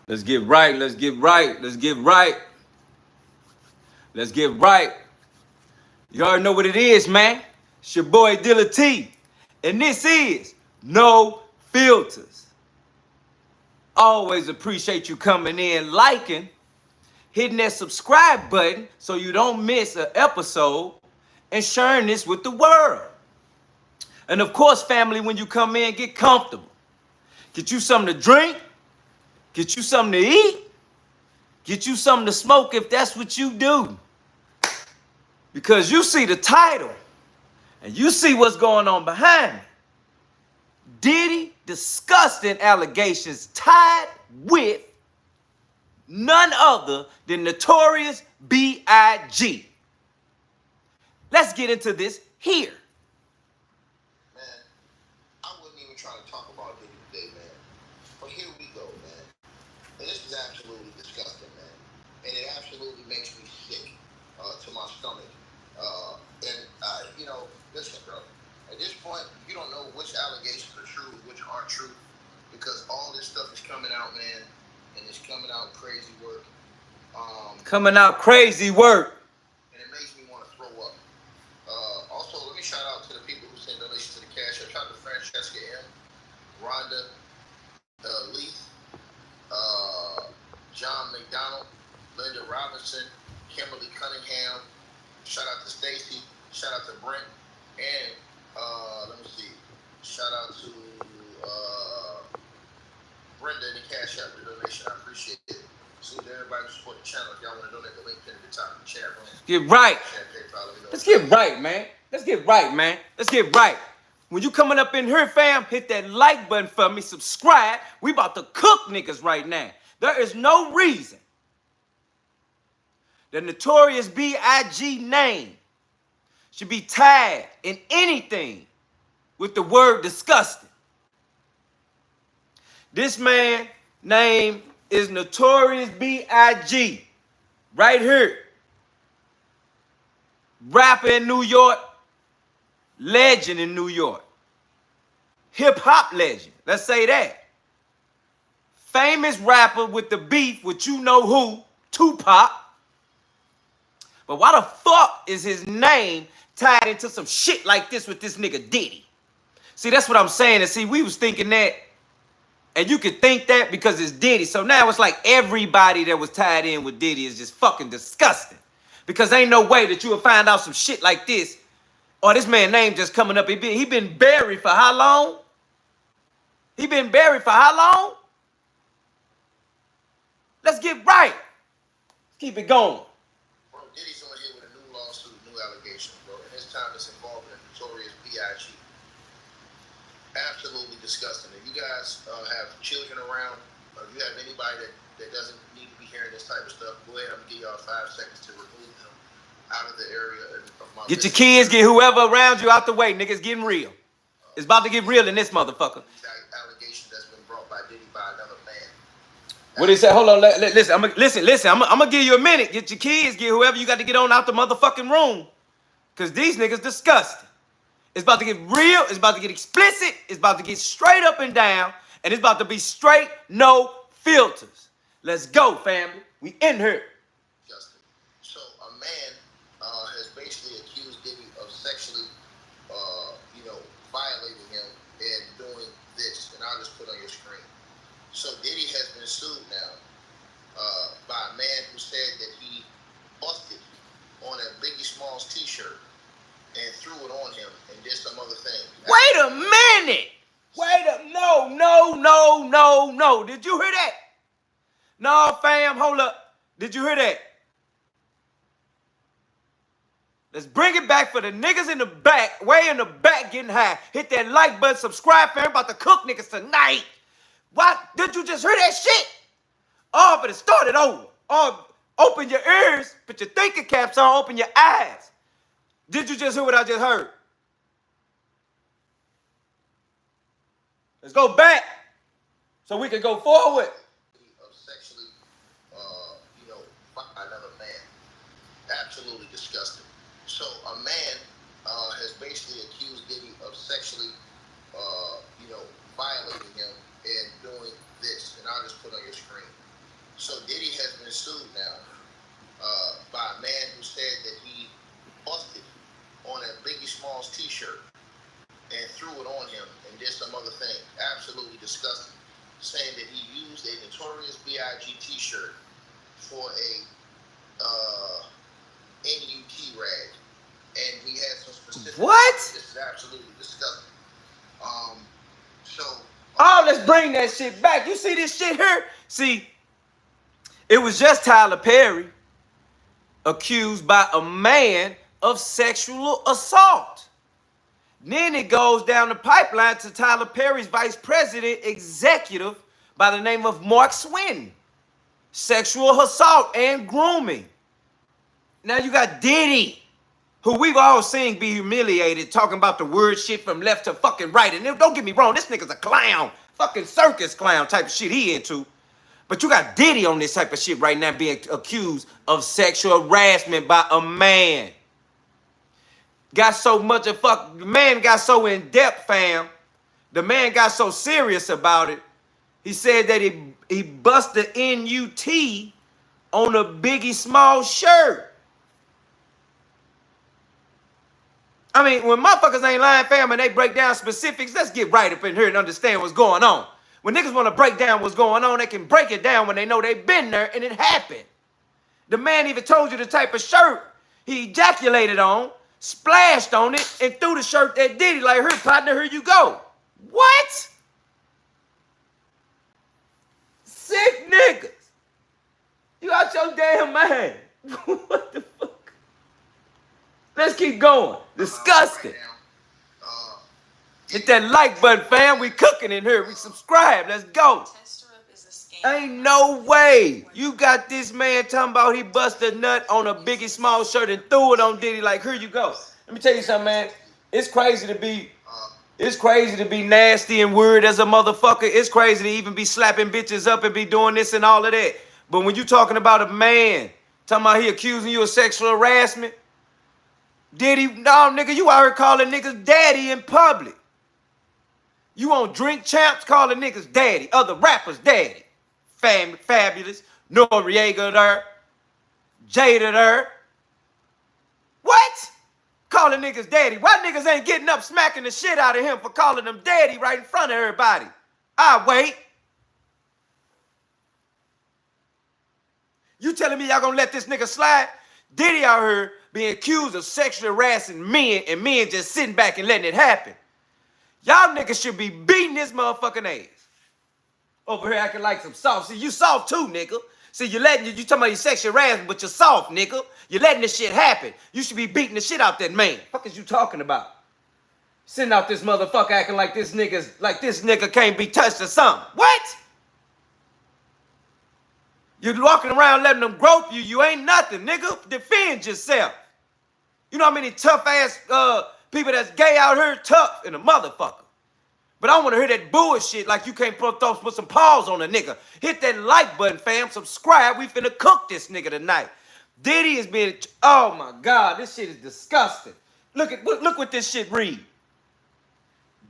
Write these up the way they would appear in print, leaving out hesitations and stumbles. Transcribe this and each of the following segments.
Let's get right. Let's get right. Let's get right. Let's get right. You already know what it is, man. It's your boy Dilla T. And this is No Filters. Always appreciate you coming in, liking, hitting that subscribe button so you don't miss an episode, and sharing this with the world. And of course, family, when you come in, get comfortable. Get you something to drink, get you something to eat, get you something to smoke if that's what you do. Because you see the title and you see what's going on behind it. Diddy disgusting allegations tied with none other than Notorious B.I.G. Let's get into this here. Man, I wasn't even trying to talk about Diddy today, man. But here we go, man. And this is absolutely disgusting, man. And it absolutely makes me sick to my stomach. Listen, bro. At this point, you don't know which allegations are true, which aren't true, because all this stuff is coming out, man, and it's coming out crazy work. Coming out crazy work. And it makes me want to throw up. Also, let me shout out to the people who send donations to the cash. Shout out to Francesca M, Rhonda, Leith, John McDonald, Linda Robinson, Kimberly Cunningham. Shout out to Stacy. Shout out to Brent. And let me see. Shout out to Brenda in the cash app for the donation. I appreciate it. So to everybody who support the channel, if y'all want to donate, the link pinned at the top of the chat room. Get right. Let's get right, man. Let's get right, man. Let's get right. When you coming up in here, fam, hit that like button for me. Subscribe. We about to cook niggas right now. There is no reason the Notorious B.I.G. name should be tied in anything with the word disgusting. This man name is Notorious B.I.G. right here. Rapper in New York, legend in New York. Hip-hop legend, let's say that. Famous rapper with the beef with you know who, Tupac. But why the fuck is his name tied into some shit like this with this nigga Diddy? See, that's what I'm saying. And see, we was thinking that, and you could think that because it's Diddy. So now it's like everybody that was tied in with Diddy is just fucking disgusting. Because ain't no way that you will find out some shit like this, or this man's name just coming up. He been buried for how long? He been buried for how long? Let's get right. Let's keep it going. Bro, Diddy's on here with a new lawsuit, new allegations, bro. And this time it's involving a Notorious B.I.G. Absolutely disgusting. If you guys have children around, or if you have anybody that doesn't need to be hearing this type of stuff, go ahead. I'm going to give y'all 5 seconds to remove them out of the area of my Get your kids, get whoever around you out the way. Niggas getting real. It's about to get real in this motherfucker. Allegation that's been brought by Diddy by another man. What did he say? Hold on, listen. I'm gonna give you a minute. Get your kids, get whoever you got to get on out the motherfucking room, cause these niggas disgusting. It's about to get real. It's about to get explicit. It's about to get straight up and down, and it's about to be straight, no filters. Let's go, family. We in here. Justin. So a man has basically accused Diddy of sexually, violating him and doing this, and I'll just put on your screen. So Diddy has been sued now by a man who said that he busted on a Biggie Smalls t-shirt and threw it on him and did some other thing. Wait a minute. No. Did you hear that? No, fam, hold up. Did you hear that? Let's bring it back for the niggas in the back, way in the back getting high. Hit that like button, subscribe, fam. About to cook niggas tonight. What? Did you just hear that shit? Oh, but it started over. Oh, open your ears, put your thinking caps on, open your eyes. Did you just hear what I just heard? Let's go back so we can go forward. Of sexually, by another man. Absolutely disgusting. So a man has basically accused Diddy of sexually, violating him and doing this, and I'll just put on your screen. So Diddy has been sued now by a man who said that he busted on a Biggie Smalls t-shirt and threw it on him and did some other thing. Absolutely disgusting. Saying that he used a Notorious B.I.G t-shirt for a NUT rag. And he had some specific... What? This is absolutely disgusting. So... Oh, let's bring that shit back. You see this shit here? See, it was just Tyler Perry accused by a man of sexual assault. Then it goes down the pipeline to Tyler Perry's vice president executive by the name of Mark Swinton. Sexual assault and grooming. Now you got Diddy, who we've all seen be humiliated, talking about the word shit from left to fucking right. And don't get me wrong, this nigga's a clown. Fucking circus clown type of shit he into. But you got Diddy on this type of shit right now being accused of sexual harassment by a man. Got so much of the man got so in depth, fam. The man got so serious about it. He said that he bust the NUT on a Biggie Smalls shirt. I mean, when motherfuckers ain't lying, fam, and they break down specifics, let's get right up in here and understand what's going on. When niggas want to break down what's going on, they can break it down when they know they've been there and it happened. The man even told you the type of shirt he ejaculated on, splashed on it, and threw the shirt at Diddy like, here, partner, here you go. What? Sick niggas. You out your damn mind. What the fuck? Let's keep going. Disgusting. Hit that like button, fam. We cooking in here. We subscribe. Let's go. Ain't no way. You got this man talking about he busted a nut on a Biggie Smalls shirt and threw it on Diddy like, here you go. Let me tell you something, man. It's crazy to be nasty and weird as a motherfucker. It's crazy to even be slapping bitches up and be doing this and all of that. But when you talking about a man, talking about he accusing you of sexual harassment, Diddy, no, nigga, you out here calling niggas daddy in public. You on Drink Champs calling niggas daddy, other rappers daddy. Fabulous, Noriega there, Jada there. What? Calling niggas daddy. Why niggas ain't getting up smacking the shit out of him for calling them daddy right in front of everybody? I wait. You telling me y'all gonna let this nigga slide? Diddy out here being accused of sexually harassing men and men just sitting back and letting it happen. Y'all niggas should be beating this motherfucking ass. Over here acting like some soft. See, you soft too, nigga. See, you talking about your sexual harassment, but you're soft, nigga. You're letting this shit happen. You should be beating the shit out that man. Fuck is you talking about? Sitting out this motherfucker acting like this nigga can't be touched or something. What? You're walking around letting them grope you. You ain't nothing, nigga. Defend yourself. You know how many tough ass people that's gay out here? Tough in a motherfucker. But I want to hear that bullshit like you can't put some paws on a nigga. Hit that like button, fam. Subscribe. We finna cook this nigga tonight. Diddy is being... Oh, my God. This shit is disgusting. Look what this shit read.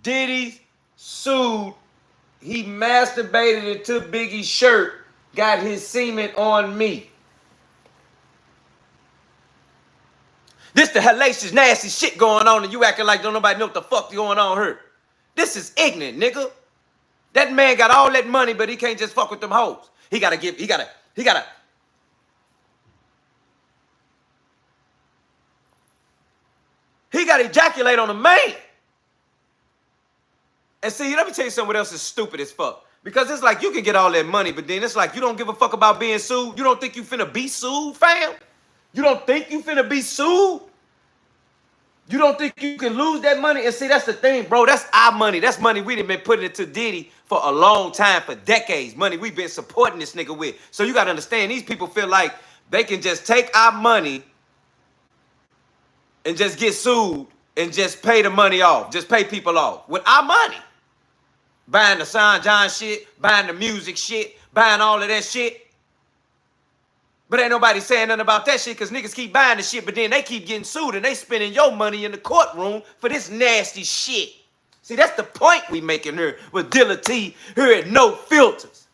Diddy sued. He masturbated into Biggie's shirt. Got his semen on me. This the hellacious, nasty shit going on, and you acting like don't nobody know what the fuck going on here. This is ignorant, nigga. That man got all that money, but he can't just fuck with them hoes. He gotta ejaculate on a man. And see, let me tell you something else is stupid as fuck. Because it's like you can get all that money, but then it's like you don't give a fuck about being sued. You don't think you finna be sued, fam? You don't think you finna be sued? You don't think you can lose that money? And see, that's the thing, bro. That's our money. That's money we done been putting into Diddy for a long time, for decades. Money we've been supporting this nigga with. So you got to understand, these people feel like they can just take our money and just get sued and just pay the money off. Just pay people off with our money. Buying the Son John shit, buying the music shit, buying all of that shit. But ain't nobody saying nothing about that shit because niggas keep buying the shit, but then they keep getting sued and they spending your money in the courtroom for this nasty shit. See, that's the point we making here with Dilla T here at No Filters.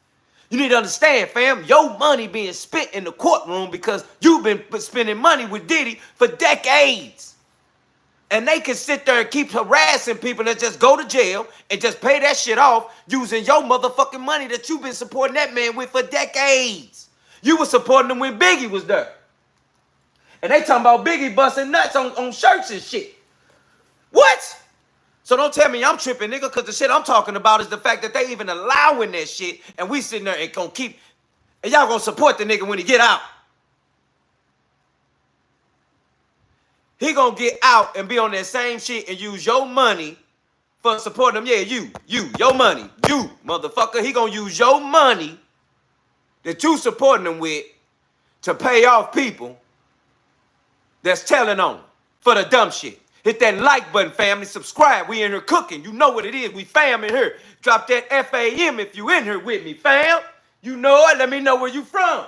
You need to understand, fam, your money being spent in the courtroom because you've been spending money with Diddy for decades. And they can sit there and keep harassing people that just go to jail and just pay that shit off using your motherfucking money that you've been supporting that man with for decades. You were supporting him when Biggie was there. And they talking about Biggie busting nuts on shirts and shit. What? So don't tell me I'm tripping, nigga, because the shit I'm talking about is the fact that they even allowing that shit, and we sitting there and gonna keep, and y'all gonna support the nigga when he get out. He gonna get out and be on that same shit and use your money for supporting him. Yeah, your money, you, motherfucker. He gonna use your money that you supporting him with to pay off people that's telling on for the dumb shit. Hit that like button, family. Subscribe. We in here cooking. You know what it is. We fam in here. Drop that FAM if you in here with me, fam. You know it. Let me know where you from.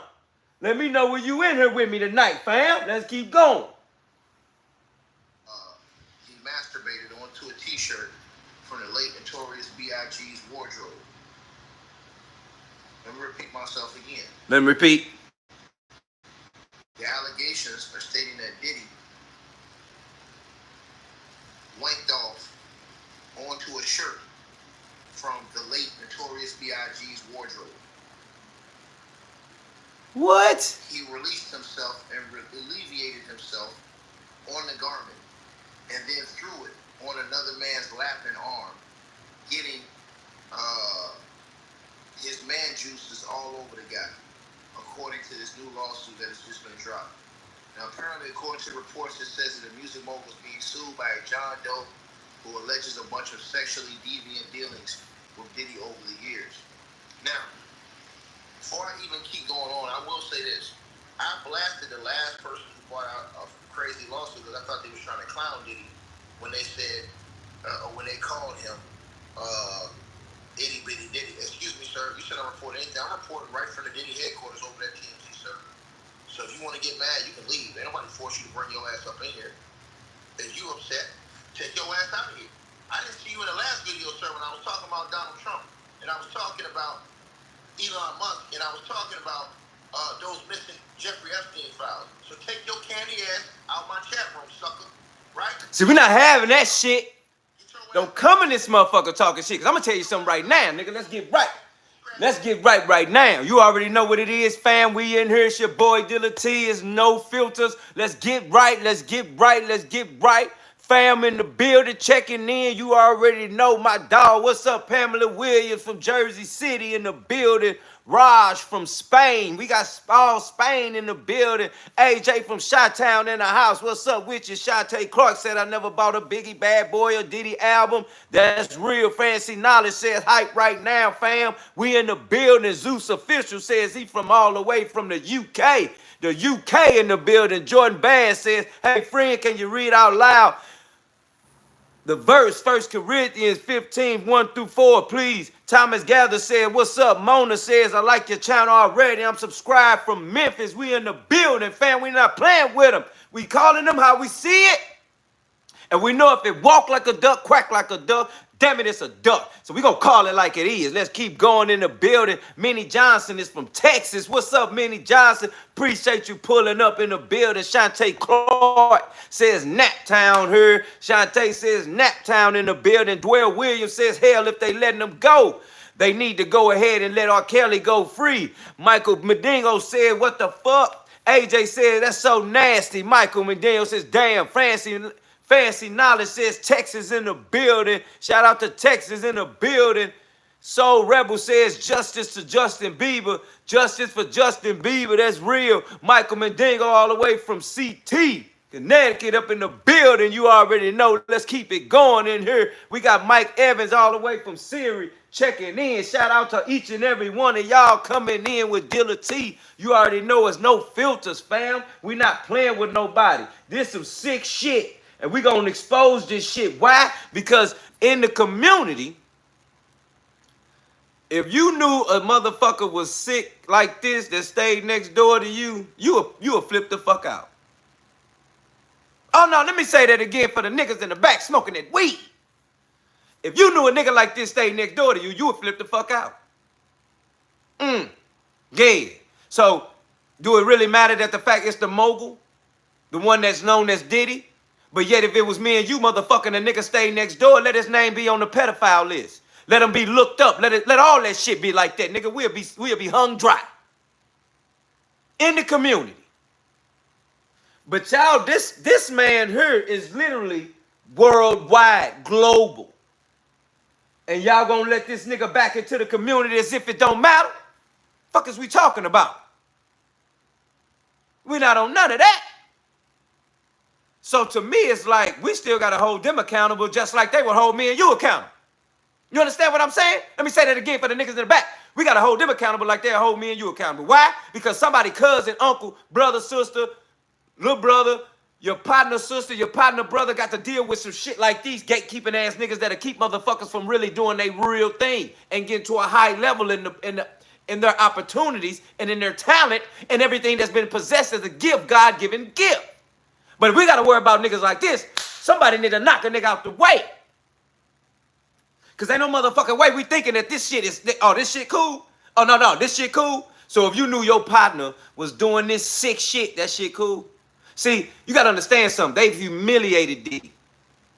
Let me know where you in here with me tonight, fam. Let's keep going. He masturbated onto a t-shirt from the late Notorious B.I.G's wardrobe. Let me repeat myself again. Let me repeat. The allegations are stating that Diddy wanked off onto a shirt from the late Notorious B.I.G's wardrobe. What? He released himself and alleviated himself on the garment and then threw it on another man's lap and arm, getting his man juices all over the guy, according to this new lawsuit that has just been dropped. Now, apparently, according to reports, it says that the music mogul is being sued by John Doe, who alleges a bunch of sexually deviant dealings with Diddy over the years. Now, before I even keep going on, I will say this. I blasted the last person who brought out a crazy lawsuit because I thought they was trying to clown Diddy when they said, when they called him itty bitty Diddy. Excuse me, sir. You should not report anything. I'm reporting right from the Diddy headquarters over at TMZ, sir. So if you want to get mad, you can leave. Ain't nobody force you to bring your ass up in here. If you upset, take your ass out of here. I didn't see you in the last video, sir, when I was talking about Donald Trump, and I was talking about Elon Musk, and I was talking about those missing Jeffrey Epstein files. So take your candy ass out my chat room, sucker. Right? See, we're not having that shit. Don't come in this motherfucker talking shit, because I'm going to tell you something right now, nigga. Let's get right. Let's get right now. You already know what it is, fam. We in here. It's your boy Dilla T. It's no filters. Let's get right. Let's get right. Let's get right. Fam in the building, checking in. You already know my dog. What's up, Pamela Williams from Jersey City in the building. Raj from Spain. We got all Spain in the building. AJ from Chi-Town in the house. What's up with you? Shantae Clark said I never bought a Biggie Bad Boy or Diddy album. That's real. Fancy Knowledge says hype right now, fam. We in the building. Zeus Official says he from all the way from the UK. The UK in the building. Jordan Bass says, hey, friend, can you read out loud the verse, 1 Corinthians 15, 1-4, please? Thomas Gather said, what's up? Mona says, I like your channel already. I'm subscribed from Memphis. We in the building, fam. We not playing with them. We calling them how we see it. And we know if it walk like a duck, quack like a duck, damn it, it's a duck. So we gonna call it like it is. Let's keep going in the building. Minnie Johnson is from Texas. What's up, Minnie Johnson? Appreciate you pulling up in the building. Shantae Clark says Naptown here. Shantae says Naptown in the building. Dwell Williams says, hell, if they letting them go, they need to go ahead and let R. Kelly go free. Michael Medingo said, what the fuck? AJ said, that's so nasty. Michael Medingo says, damn, Fancy Knowledge says Texas in the building. Shout out to Texas in the building. Soul Rebel says justice to Justin Bieber. Justice for Justin Bieber. That's real. Michael Mendingo all the way from CT, Connecticut up in the building. You already know. Let's keep it going in here. We got Mike Evans all the way from Siri checking in. Shout out to each and every one of y'all coming in with Dilla T. You already know it's no filters, fam. We not playing with nobody. This some sick shit. And we're going to expose this shit. Why? Because in the community, if you knew a motherfucker was sick like this that stayed next door to you, you would flip the fuck out. Oh, no, let me say that again for the niggas in the back smoking that weed. If you knew a nigga like this stayed next door to you, you would flip the fuck out. Yeah. So, do it really matter that the fact it's the mogul, the one that's known as Diddy? But yet, if it was me and you, motherfucking, the nigga stay next door, let his name be on the pedophile list. Let him be looked up. Let all that shit be like that, nigga. We'll be hung dry in the community. But y'all, this man here is literally worldwide, global. And y'all gonna let this nigga back into the community as if it don't matter? Fuck is we talking about? We not on none of that. So to me, it's like we still gotta hold them accountable just like they would hold me and you accountable. You understand what I'm saying? Let me say that again for the niggas in the back. We gotta hold them accountable like they'll hold me and you accountable. Why? Because somebody, cousin, uncle, brother, sister, little brother, your partner sister, your partner brother got to deal with some shit like these gatekeeping ass niggas that'll keep motherfuckers from really doing their real thing and get to a high level in their opportunities and in their talent and everything that's been possessed as a gift, God-given gift. But if we gotta worry about niggas like this, somebody need to knock a nigga out the way. Cause ain't no motherfucking way we thinking that this shit is, oh, this shit cool? Oh, no, this shit cool? So if you knew your partner was doing this sick shit, that shit cool? See, you gotta understand something. They've humiliated Diddy.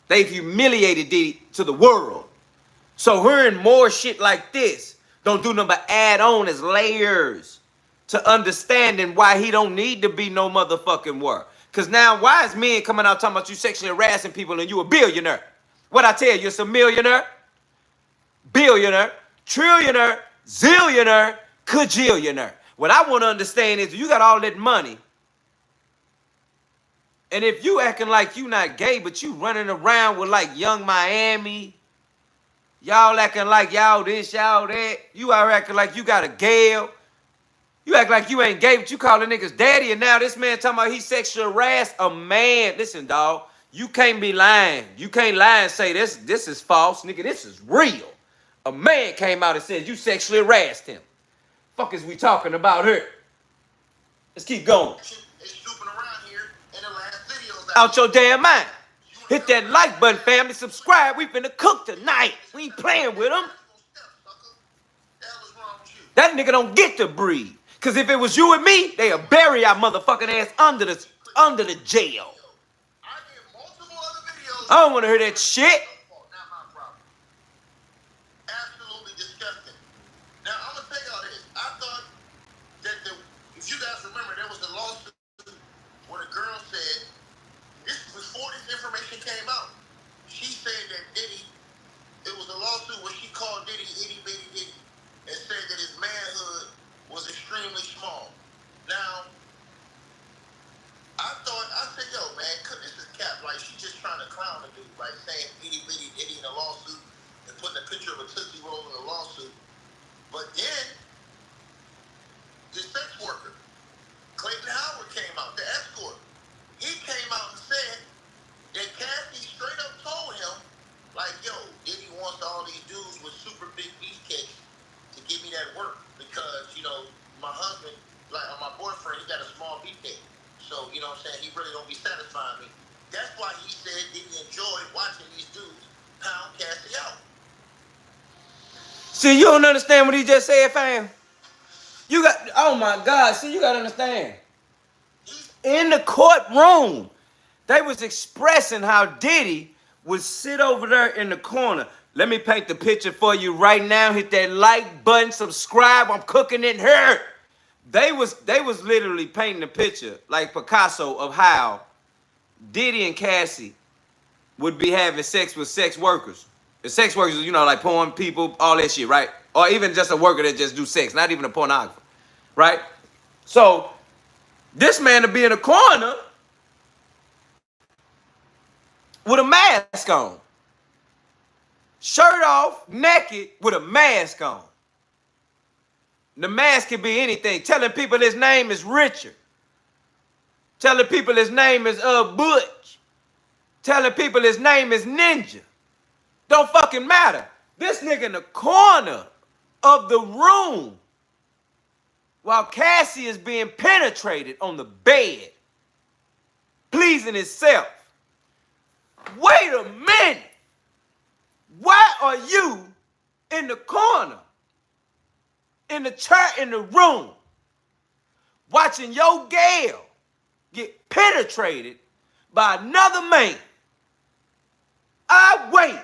They've humiliated Diddy to the world. So hearing more shit like this don't do nothing but add on as layers to understanding why he don't need to be no motherfucking work. Cause now why is men coming out talking about you sexually harassing people and you a billionaire? What I tell you, you're a millionaire, billionaire, trillionaire, zillionaire, cajillionaire. What I want to understand is you got all that money. And if you acting like you not gay, but you running around with like Young Miami, y'all acting like y'all this, y'all that, you are acting like you got a Gale, you act like you ain't gay, but you calling niggas daddy, and now this man talking about he sexually harassed a man. Listen, dog, you can't be lying. You can't lie and say this is false, nigga, this is real. A man came out and said you sexually harassed him. Fuck is we talking about here? Let's keep going. Out your damn mind. Hit that like button, family. Subscribe. We finna cook tonight. We ain't playing with them. That nigga don't get to breathe. Cause if it was you and me, they'll bury our motherfucking ass under the jail. I don't want to hear that shit. Absolutely disgusting. Now I'm gonna tell y'all this. I thought that if you guys remember, there was a lawsuit where the girl said, this before this information came out, she said that Diddy, it was a lawsuit where she called Diddy itty bitty Diddy and said that his manhood was extremely small. Now, I said, yo, man, this is cap. Like, she's just trying to clown the dude, like saying itty bitty Diddy in a lawsuit and putting a picture of a Tootsie Roll in a lawsuit. But then, the sex worker, Clayton Howard, came out, the escort. He came out and said that Cassie straight up told him, like, yo, Diddy wants all these dudes with super big beefcakes to give me that work because, you know, my husband, like, my boyfriend, he got a small beefcake. So, you know what I'm saying, he really don't be satisfying me. That's why he said Diddy enjoyed watching these dudes pound Cassie out. See, you don't understand what he just said, fam. You got, oh my God, see, you gotta understand. In the courtroom, they was expressing how Diddy would sit over there in the corner. Let me paint the picture for you right now. Hit that like button, subscribe. I'm cooking it here. They was literally painting a picture like Picasso of how Diddy and Cassie would be having sex with sex workers. The sex workers, you know, like porn people, all that shit, right? Or even just a worker that just do sex, not even a pornographer, right? So this man to be in a corner with a mask on. Shirt off, naked, with a mask on. The mask could be anything. Telling people his name is Richard. Telling people his name is Butch. Telling people his name is Ninja. Don't fucking matter. This nigga in the corner of the room while Cassie is being penetrated on the bed, pleasing himself. Wait a minute. Why are you in the corner? in the chair in the room watching your gal get penetrated by another man. I wait.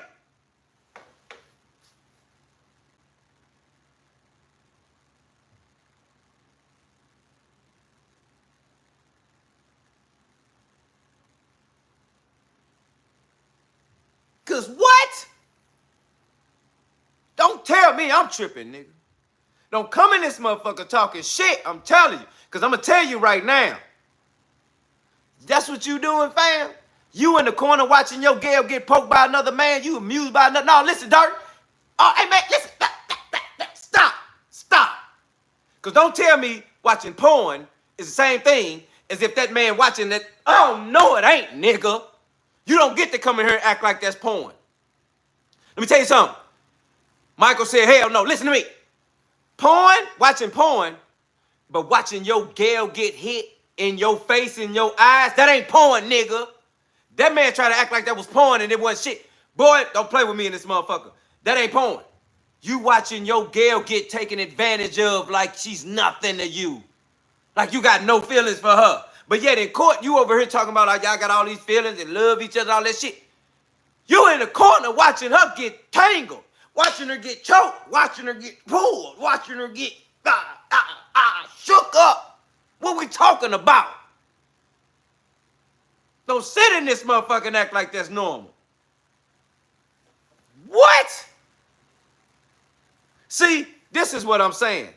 Cause what? Don't tell me I'm tripping, nigga. Don't come in this motherfucker talking shit, I'm telling you. Cause I'm gonna tell you right now. That's what you doing, fam? You in the corner watching your gal get poked by another man, you amused by another. No, listen, Dirt. Oh, hey man, listen. Stop. Cause don't tell me watching porn is the same thing as if that man watching that. Oh no, it ain't, nigga. You don't get to come in here and act like that's porn. Let me tell you something. Michael said, hell no, listen to me. Watching porn, but watching your gal get hit in your face, in your eyes, that ain't porn, nigga. That man tried to act like that was porn and it wasn't shit. Boy, don't play with me in this motherfucker. That ain't porn. You watching your gal get taken advantage of like she's nothing to you. Like you got no feelings for her. But yet in court, you over here talking about like y'all got all these feelings and love each other, all that shit. You in the corner watching her get tangled, watching her get choked, watching her get pulled, watching her get shook up. What we talking about? Don't sit in this motherfucker and act like that's normal. What? See, this is what I'm saying.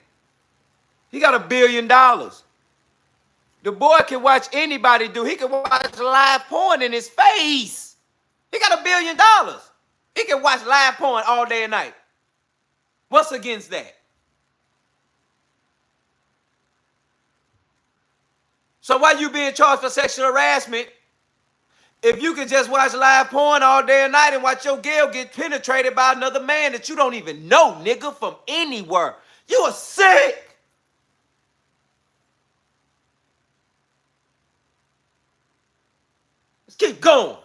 He got $1 billion. The boy can watch anybody do. He can watch live porn in his face. He got $1 billion. He can watch live porn all day and night. What's against that? So why you being charged for sexual harassment if you can just watch live porn all day and night and watch your girl get penetrated by another man that you don't even know, nigga, from anywhere? You are sick. Let's keep going.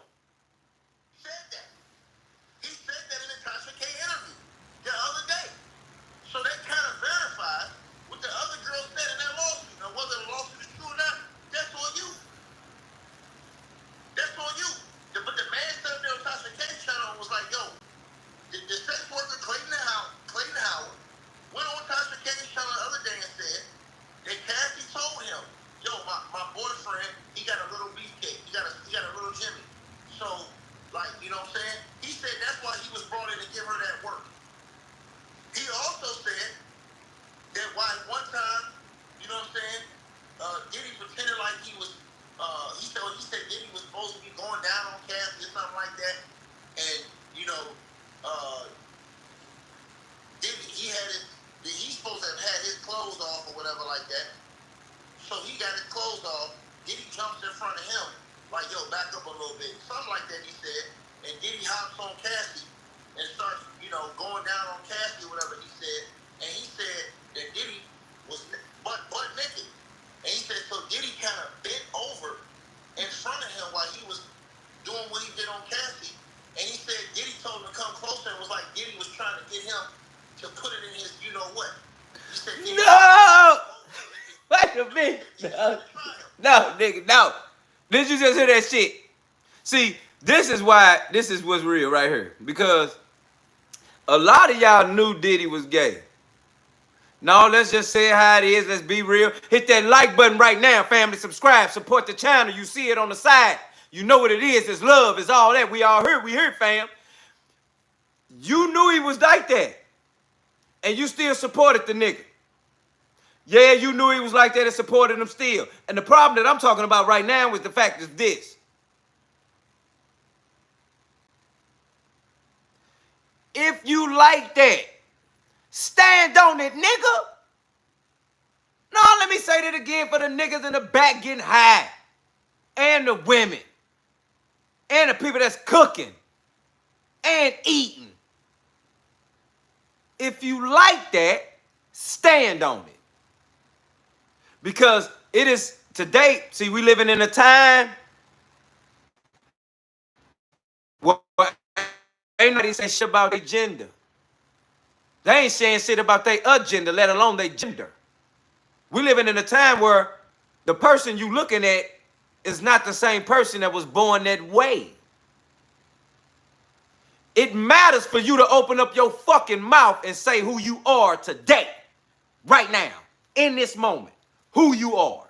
Diddy pretended like he was, he said Diddy was supposed to be going down on Cassie or something like that. And, you know, Diddy, he's supposed to have had his clothes off or whatever like that. So he got his clothes off. Diddy jumps in front of him, like, yo, back up a little bit. Something like that, he said. And Diddy hops on Cassie and starts, you know, going down on Cassie or whatever he said. And he said that Diddy was butt naked. And he said, so Diddy kind of bent over in front of him while he was doing what he did on Cassie. And he said Diddy told him to come closer and was like Diddy was trying to get him to put it in his you know what. He said, no! Wait a minute. No, nigga, no. Did you just hear that shit? See, this is what's real right here. Because a lot of y'all knew Diddy was gay. No, let's just say how it is. Let's be real. Hit that like button right now, family. Subscribe. Support the channel. You see it on the side. You know what it is. It's love. It's all that. We all here. We here, fam. You knew he was like that. And you still supported the nigga. Yeah, you knew he was like that and supported him still. And the problem that I'm talking about right now is the fact is this. If you like that, stand on it, nigga. No, let me say that again for the niggas in the back getting high. And the women. And the people that's cooking. And eating. If you like that, stand on it. Because it is today, see, we living in a time where ain't nobody say shit about their gender. They ain't saying shit about their agenda, let alone their gender. We living in a time where the person you looking at is not the same person that was born that way. It matters for you to open up your fucking mouth and say who you are today, right now, in this moment, who you are.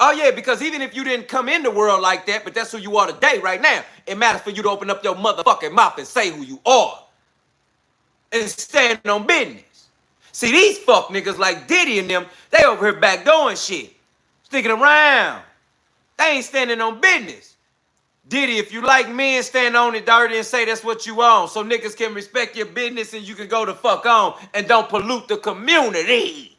Oh yeah, because even if you didn't come in the world like that, but that's who you are today, right now, it matters for you to open up your motherfucking mouth and say who you are and stand on business. See, these fuck niggas like Diddy and them, they over here backdooring shit, sticking around. They ain't standing on business. Diddy, if you like men, stand on it dirty and say that's what you own, so niggas can respect your business and you can go the fuck on and don't pollute the community.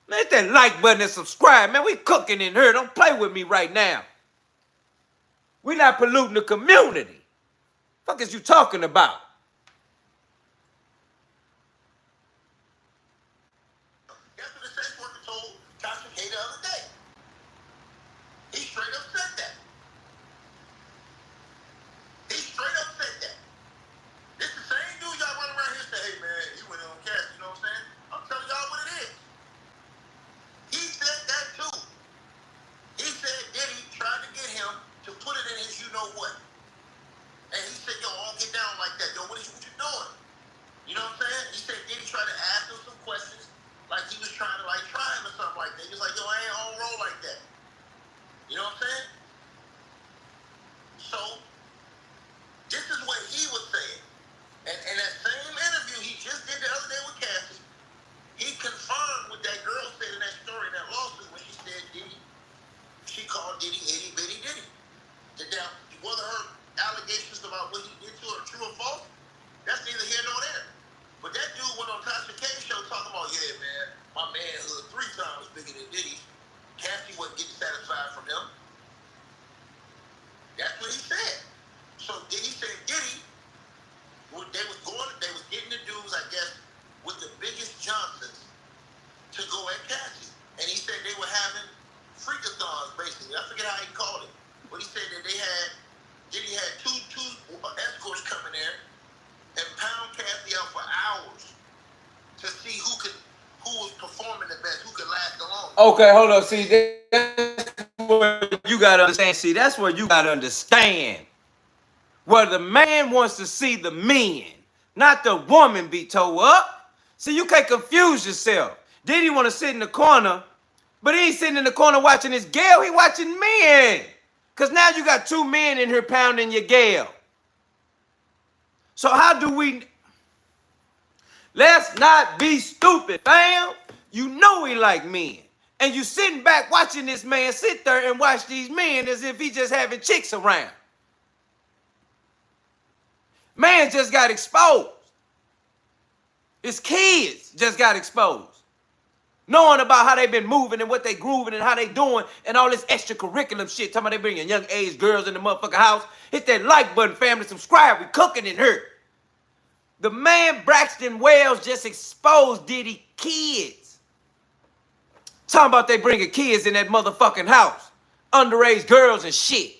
Man, hit that like button and subscribe, man. We cooking in here. Don't play with me right now. We not polluting the community. Fuck is you talking about? That's what the sex worker told Tasha K the other day. He straight up said that. He straight up said that. This the same dude y'all run around here and say, hey man, you went in on Cassie, you know what I'm saying? I'm telling y'all what it is. He said that too. He said Diddy tried to get him to put it in his you know what. And he said, yo, I don't get down like that. Yo, what you doing? You know what I'm saying? He said Diddy tried to ask him some questions like he was trying to like try him or something like that. He was like, yo, I ain't on roll like that. You know what I'm saying? So, this is what he was saying. And in that same interview he just did the other day with Cassie, he confirmed what that girl said in that story, in that lawsuit, when she said Diddy, she called Diddy itty bitty Diddy. Now, whether her allegations about what he did to her are true or false, that's neither here nor there. But that dude went on Tasha K's show talking about, yeah, man, my manhood 3 times bigger than Diddy's. Cassie wasn't getting satisfied from them. That's what he said. So Diddy said Diddy, they was getting the dudes, I guess, with the biggest Johnsons to go at Cassie. And he said they were having freakathons, basically. I forget how he called it. But he said that Diddy had two escorts coming there and pound Cassie out for hours to see who was performing the best, who could last the longest. Okay, hold up. See, that's what you gotta understand. See, that's what you gotta understand. Where the man wants to see the men, not the woman be towed up. See, you can't confuse yourself. Diddy want to sit in the corner, but he ain't sitting in the corner watching his gal. He watching men. Because now you got 2 men in here pounding your gal. So how do we... Let's not be stupid, fam. You know he like men. And you sitting back watching this man sit there and watch these men as if he just having chicks around. Man just got exposed. His kids just got exposed. Knowing about how they been moving and what they grooving and how they doing and all this extra curriculum shit. Talking about they bringing young age girls in the motherfucking house. Hit that like button, family. Subscribe. We cooking in here. The man Braxton Wells just exposed Diddy kids. Talking about they bringing kids in that motherfucking house. Underage girls and shit.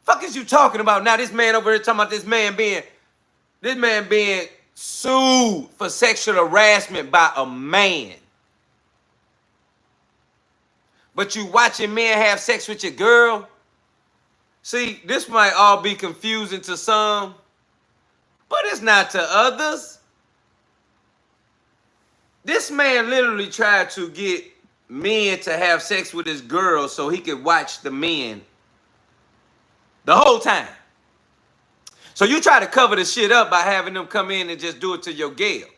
Fuck is you talking about now? This man over here talking about this man being sued for sexual harassment by a man. But you watching men have sex with your girl? See, this might all be confusing to some, but it's not to others. This man literally tried to get men to have sex with his girl so he could watch the men the whole time. So you try to cover the shit up by having them come in and just do it to your gal.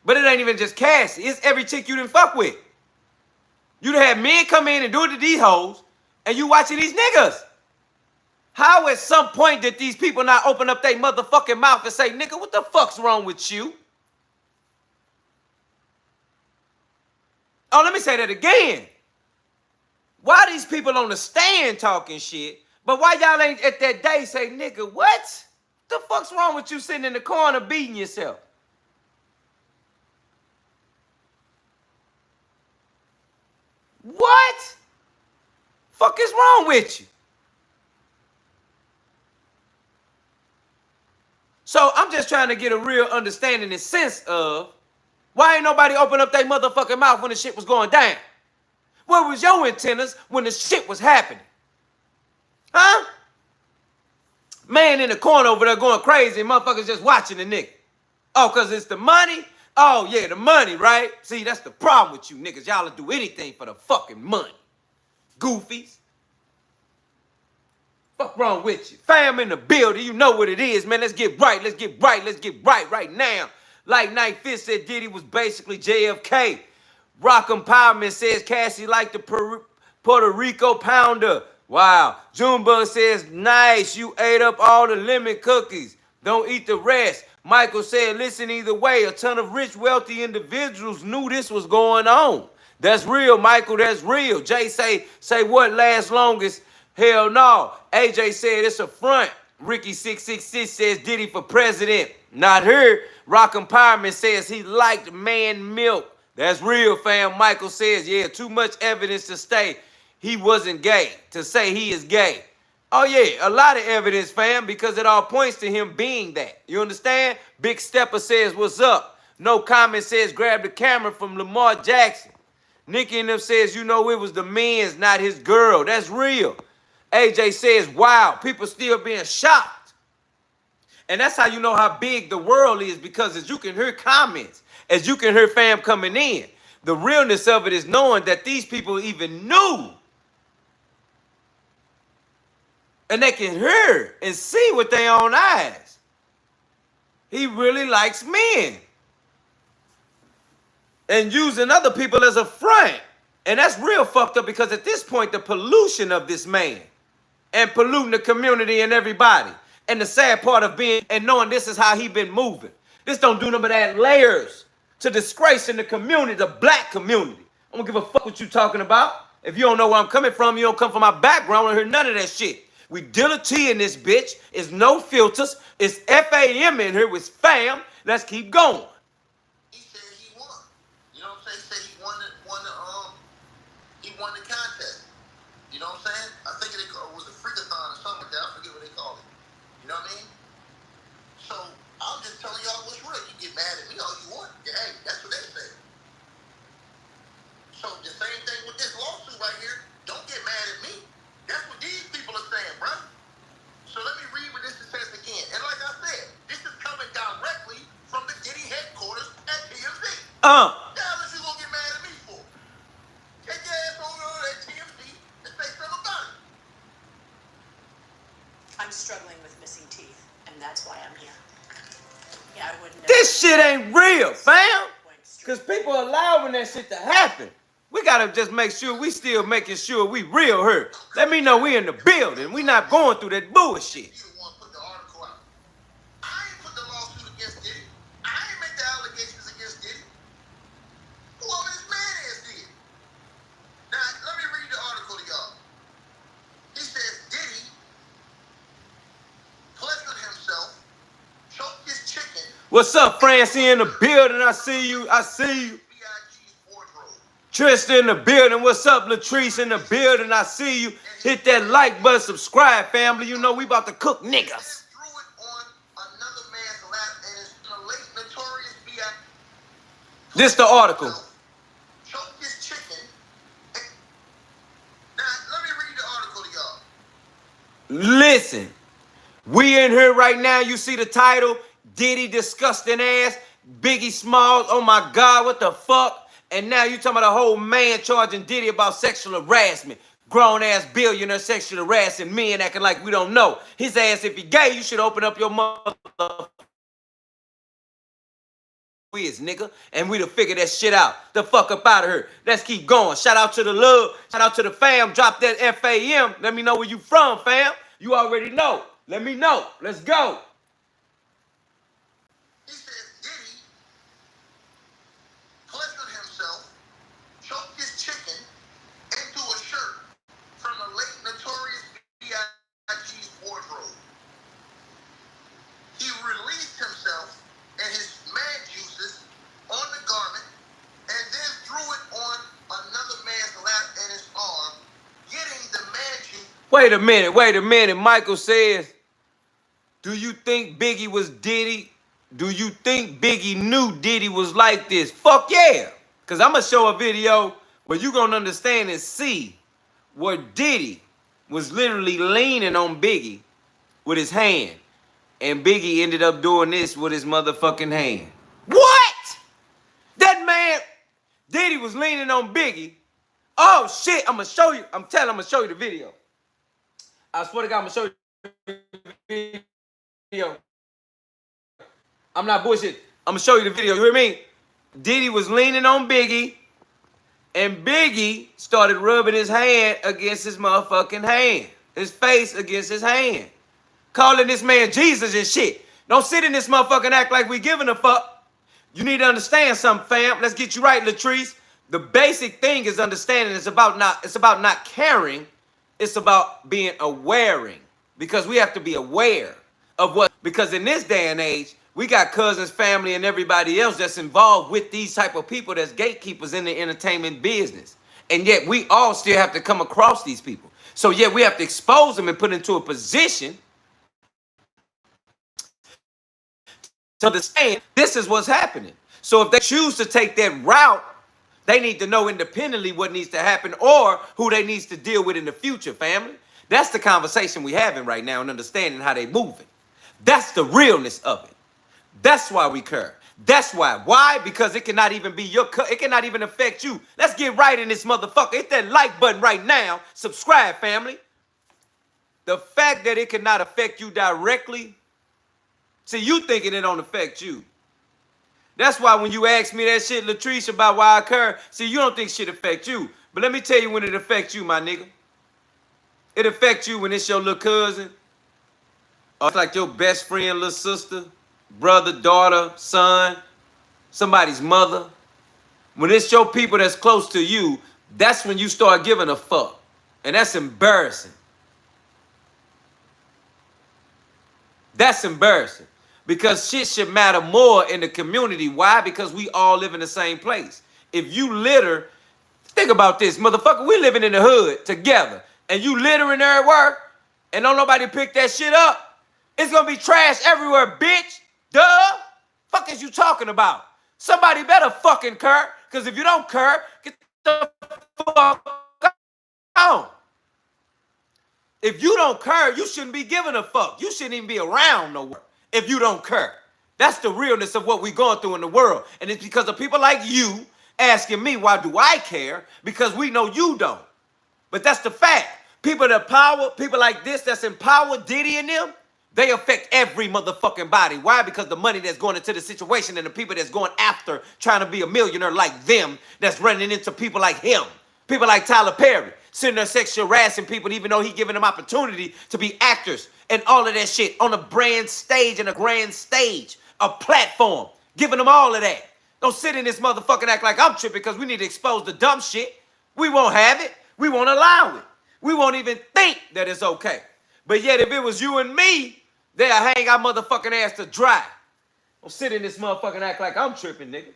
But it ain't even just Cassie. It's every chick you done fuck with. You done had men come in and do it to these hoes, and you watching these niggas. How at some point did these people not open up their motherfucking mouth and say, nigga, what the fuck's wrong with you? Oh, let me say that again. Why these people on the stand talking shit, but why y'all ain't at that day say, nigga, what? The fuck's wrong with you sitting in the corner beating yourself? What? Fuck is wrong with you? So I'm just trying to get a real understanding and sense of why ain't nobody open up their motherfucking mouth when the shit was going down? What was your antennas when the shit was happening? Huh? Man in the corner over there going crazy, motherfuckers just watching the nigga. Oh, because it's the money? Oh, yeah, the money, right? See, that's the problem with you niggas. Y'all will do anything for the fucking money. Goofies. Fuck wrong with you? Fam in the building, you know what it is, man. Let's get right, let's get right, let's get right now. Like Night Fist said, Diddy was basically JFK. Rock Empowerment says Cassie like the Puerto Rico pounder. Wow. Junebug says, nice, you ate up all the lemon cookies. Don't eat the rest. Michael said, listen, either way, a ton of rich, wealthy individuals knew this was going on. That's real, Michael, that's real. Jay say what lasts longest? Hell no. AJ said it's a front. Ricky666 says Diddy for president. Not her. Rock Empowerment says he liked man milk. That's real, fam. Michael says, yeah, too much evidence to say he wasn't gay, to say he is gay. Oh, yeah, a lot of evidence, fam, because it all points to him being that. You understand? Big Stepper says, what's up? No Comment says, grab the camera from Lamar Jackson. Nikki and them says, you know, it was the man's, not his girl. That's real. AJ says, wow, people still being shocked. And that's how you know how big the world is, because as you can hear comments, as you can hear fam coming in, the realness of it is knowing that these people even knew. And they can hear and see with their own eyes. He really likes men. And using other people as a front. And that's real fucked up, because at this point, the pollution of this man and polluting the community and everybody. And the sad part of being and knowing this is how he been moving. This don't do nothing but add layers to disgrace in the community, the black community. I don't give a fuck what you talking about. If you don't know where I'm coming from, you don't come from my background, I don't hear none of that shit. We deal a T in this bitch. It's no filters. It's FAM in here with fam. Let's keep going. He said he won. You know what I'm saying? He said he won the contest. You know what I'm saying? I think it was a freakathon or something like that. I forget what they called it. You know what I mean? So I'm just telling y'all what's real. You get mad at me all you want. Yeah, hey, that's what they say. So the same thing with this lawsuit right here. Don't get mad at me. That's what these people are saying, bro. So let me read what this says again. And like I said, this is coming directly from the Diddy headquarters at TMZ. Now, what you gonna get mad at me for? Take your ass over at TMZ and say something about it. I'm struggling with missing teeth, and that's why I'm here. Yeah, I wouldn't know. This shit ain't real, fam. Because people are allowing that shit to happen. We gotta just make sure we still making sure we real here. Let me know we in the building. We not going through that bullshit. You the one put the article out. I ain't put the lawsuit against Diddy. I ain't make the allegations against Diddy. Whoever this man is did. Now, let me read the article to y'all. He says Diddy pleasured himself, choked his chicken. What's up, Francie in the building? I see you. I see you. B.I.G's wardrobe. Tristan in the building. What's up, Latrice in the building? I see you. Hit that like button, subscribe, family. You know we about to cook niggas. Threw it on another man's lap, and it's the late Notorious B.I.G. This the article. Choked his chicken. Now, let me read the article to y'all. Listen, we in here right now. You see the title, Diddy disgusting ass, Biggie Smalls. Oh my God, what the fuck? And now you talking about a whole man charging Diddy about sexual harassment. Grown ass billionaire sexual harassing men acting like we don't know. His ass, if he gay, you should open up your mother is, nigga. And we'd have figured that shit out. The fuck up out of here. Let's keep going. Shout out to the love. Shout out to the fam. Drop that FAM. Let me know where you from, fam. You already know. Let me know. Let's go. He says Diddy pleasured himself, choked his chicken into a shirt from the late Notorious B.I.G's wardrobe. He released himself and his man juices on the garment and then threw it on another man's lap and his arm, getting the man juice. Wait a minute. Michael says Do you think Biggie was Diddy? Do you think Biggie knew Diddy was like this? Fuck yeah. Because I'm going to show a video where you're going to understand and see where Diddy was literally leaning on Biggie with his hand. And Biggie ended up doing this with his motherfucking hand. What? That man, Diddy was leaning on Biggie. Oh shit, I'm gonna show you. I'm gonna show you the video. I swear to God, I'm gonna show you the video. I'm not bullshit. I'm gonna show you the video. You hear me? Diddy was leaning on Biggie, and Biggie started rubbing his hand against his motherfucking hand. His face against his hand. Calling this man Jesus and shit. Don't sit in this motherfucker and act like we giving a fuck. You need to understand something, fam. Let's get you right, Latrice. The basic thing is understanding. It's about not caring. It's about being awareing. Because we have to be aware of what, because in this day and age, we got cousins, family, and everybody else that's involved with these type of people that's gatekeepers in the entertainment business. And yet we all still have to come across these people. So yet we have to expose them and put into a position to understand this is what's happening. So if they choose to take that route, they need to know independently what needs to happen or who they needs to deal with in the future, family. That's the conversation we having right now and understanding how they moving. That's the realness of it. That's why we care. That's why. Why? Because it cannot even be it cannot even affect you. Let's get right in this motherfucker. Hit that like button right now. Subscribe, family. The fact that it cannot affect you directly. See, you thinking it don't affect you. That's why when you ask me that shit, Latrice, about why I care, see, you don't think shit affect you. But let me tell you when it affects you, my nigga. It affects you when it's your little cousin. Or it's like your best friend, little sister, brother, daughter, son, somebody's mother. When it's your people that's close to you, that's when you start giving a fuck. And that's embarrassing. That's embarrassing. Because shit should matter more in the community. Why? Because we all live in the same place. If you litter, think about this, motherfucker, we living in the hood together. And you littering everywhere, and don't nobody pick that shit up. It's gonna be trash everywhere, bitch. Duh. Fuck is you talking about? Somebody better fucking care. Because if you don't care, get the fuck on. If you don't care, you shouldn't be giving a fuck. You shouldn't even be around no more if you don't care. That's the realness of what we're going through in the world. And it's because of people like you asking me, why do I care? Because we know you don't. But that's the fact. People that power, people like this that's empowered, Diddy and them, they affect every motherfucking body. Why? Because the money that's going into the situation and the people that's going after trying to be a millionaire like them, that's running into people like him. People like Tyler Perry, sitting there sexual harassing people even though he giving them opportunity to be actors and all of that shit on a brand stage and a grand stage, a platform, giving them all of that. Don't sit in this motherfucker and act like I'm tripping because we need to expose the dumb shit. We won't have it. We won't allow it. We won't even think that it's okay. But yet if it was you and me, they'll hang our motherfucking ass to dry. Don't sit in this motherfucker and act like I'm tripping, nigga.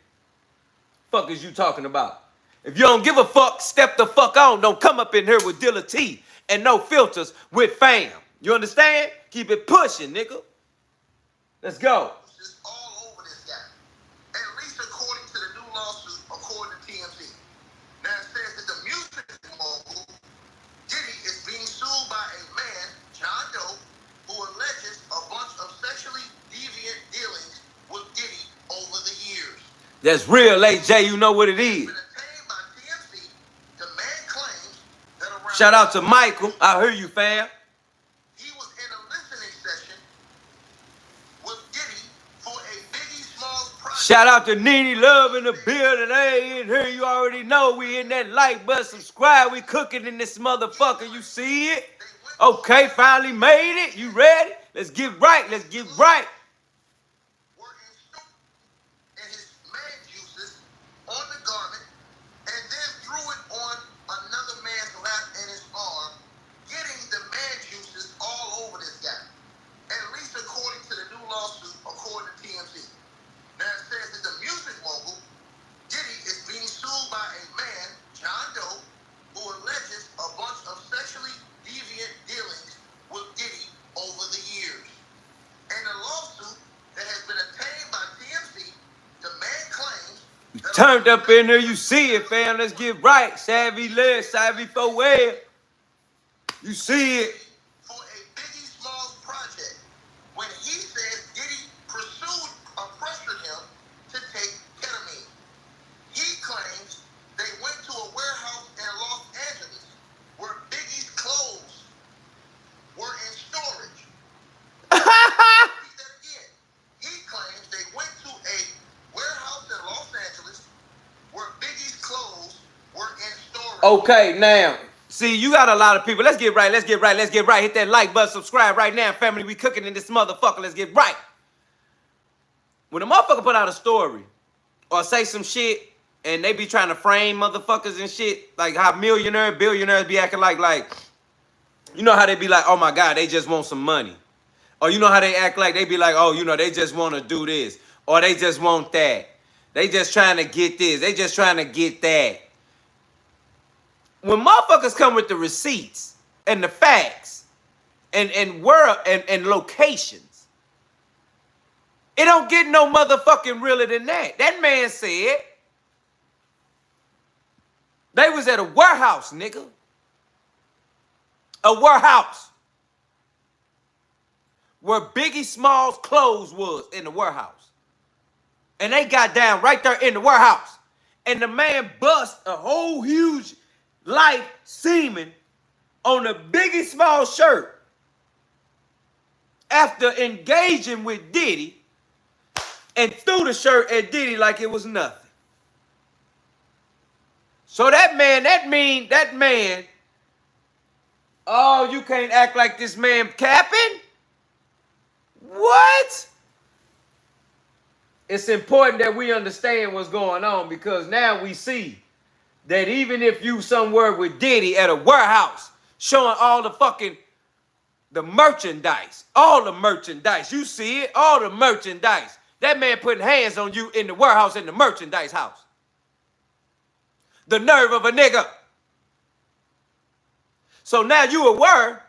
Fuck is you talking about? If you don't give a fuck, step the fuck on. Don't come up in here with Dilla T and no filters with fam. You understand? Keep it pushing, nigga. Let's go. It's all over this guy. At least according to the new lawsuit, according to TMZ. Now it says that the music mogul, Diddy, is being sued by a man, John Doe, who alleges a bunch of sexually deviant dealings with Diddy over the years. That's real, AJ. You know what it is. Shout out to Michael. I hear you, fam. He was in a listening session with Diddy for a Biggie Smalls project. Shout out to Nene Love in the building. Hey, in here, you already know we in that like button, subscribe. We cooking in this motherfucker. You see it? Okay, finally made it. You ready? Let's get right. Let's get right. And his man juices on the garment and then threw it on another man's lap and his arm, getting the man juices all over this guy. At least according to the new lawsuit, according to TMZ. Now it says that the music mogul, Diddy, is being sued by a man, John Doe, who alleges a bunch of sexually deviant dealings with Diddy over the years. Turned up in there, you see it, fam. Let's get right. Savvy led, savvy for well. You see it. For a Biggie Smalls project, when he says Diddy pursued or pressured him to take ketamine. He claims they went to a warehouse in Los Angeles where Biggie's clothes were in storage. Repeat that again. He claims they went to a warehouse in Los Angeles where Biggie's clothes were in storage. Okay, now, see, you got a lot of people. Let's get right, let's get right, let's get right. Hit that like button, subscribe right now, family. We cooking in this motherfucker. Let's get right. When a motherfucker put out a story or say some shit and they be trying to frame motherfuckers and shit, like how billionaires be acting like, you know how they be like, oh my God, they just want some money. Or you know how they act like they be like, oh, you know, they just want to do this. Or they just want that. They just trying to get this. They just trying to get that. When motherfuckers come with the receipts and the facts and world and locations, it don't get no motherfucking realer than that. That man said they was at a warehouse, nigga. A warehouse. Where Biggie Smalls' clothes was in the warehouse. And they got down right there in the warehouse. And the man bust a whole huge life semen on the Biggie Smalls shirt after engaging with Diddy and threw the shirt at Diddy like it was nothing. So that man, oh, you can't act like this man capping? What? It's important that we understand what's going on because now we see that even if you somewhere with Diddy at a warehouse showing all the merchandise, you see it, all the merchandise. That man putting hands on you in the warehouse in the merchandise house. The nerve of a nigga. So now you aware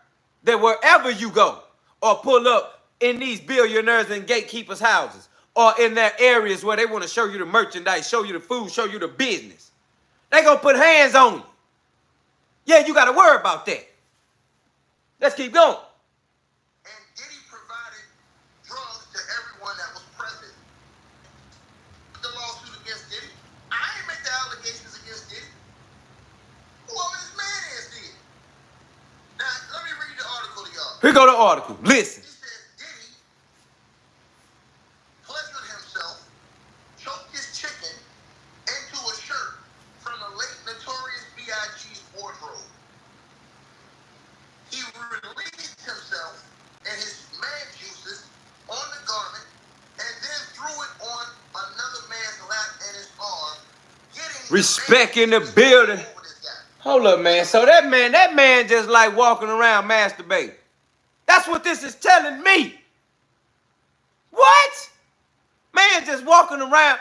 that wherever you go or pull up in these billionaires and gatekeepers' houses or in their areas where they want to show you the merchandise, show you the food, show you the business, they gonna put hands on you. Yeah, you gotta worry about that. Let's keep going. And Diddy provided drugs to everyone that was present. The lawsuit against Diddy. I ain't make the allegations against Diddy. Whoever this man is did. Now, let me read the article to y'all. Here go the article. Listen. He says Diddy pleasured himself, choked his chicken into a shirt from the late Notorious B.I.G's wardrobe. He released himself and his man juices on the garment and then threw it on another man's lap and his arm, getting Respect in the building. Hold up, man. So that man just like walking around masturbating. That's what this is telling me. What? Man just walking around.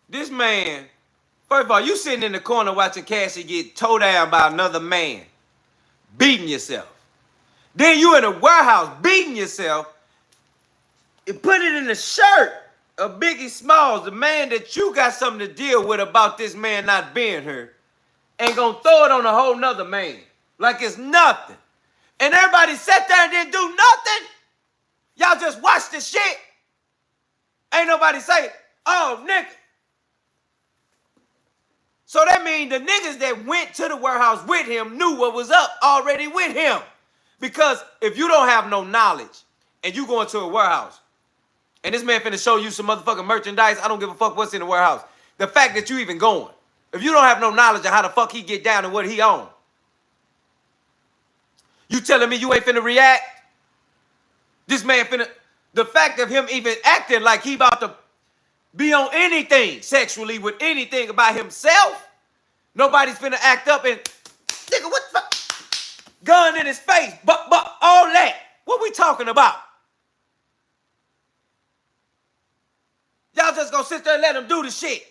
This man, first of all, you sitting in the corner watching Cassie get towed down by another man, beating yourself. Then you in a warehouse beating yourself and put it in the shirt of Biggie Smalls, the man that you got something to deal with about this man not being here, and gonna throw it on a whole nother man like it's nothing. And everybody sat there and didn't do nothing. Y'all just watched the shit. Ain't nobody say, oh, nigga. So that means the niggas that went to the warehouse with him knew what was up already with him. Because if you don't have no knowledge and you go into a warehouse and this man finna show you some motherfucking merchandise, I don't give a fuck what's in the warehouse. The fact that you even going, if you don't have no knowledge of how the fuck he get down and what he on, you telling me you ain't finna react? This man finna, the fact of him even acting like he about to be on anything sexually with anything about himself, nobody's finna act up and, nigga, what the fuck? Gun in his face, but all that. What we talking about? Y'all just gonna sit there and let him do the shit.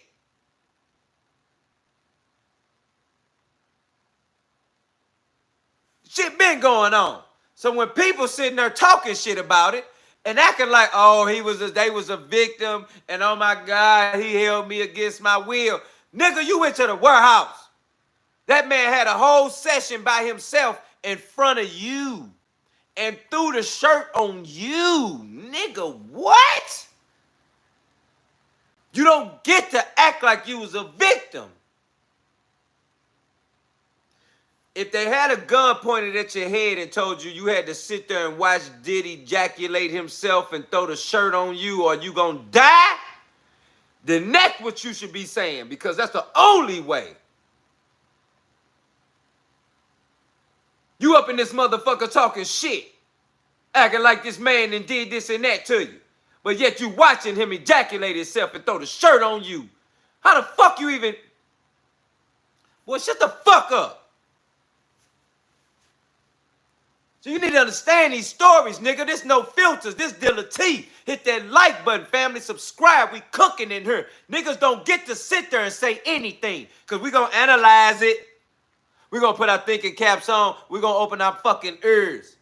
Shit been going on. So when people sitting there talking shit about it and acting like, oh, they was a victim, and oh my God, he held me against my will. Nigga, you went to the warehouse. That man had a whole session by himself in front of you and threw the shirt on you. Nigga, what? You don't get to act like you was a victim. If they had a gun pointed at your head and told you you had to sit there and watch Diddy ejaculate himself and throw the shirt on you or you gonna die, then that's what you should be saying, because that's the only way. You up in this motherfucker talking shit, acting like this man and did this and that to you, but yet you watching him ejaculate himself and throw the shirt on you. How the fuck you even... Boy, shut the fuck up. So you need to understand these stories, nigga. This no filters. This Dilla T. Hit that like button, family. Subscribe. We cooking in here. Niggas don't get to sit there and say anything, because we going to analyze it. We're going to put our thinking caps on. We're going to open our fucking ears.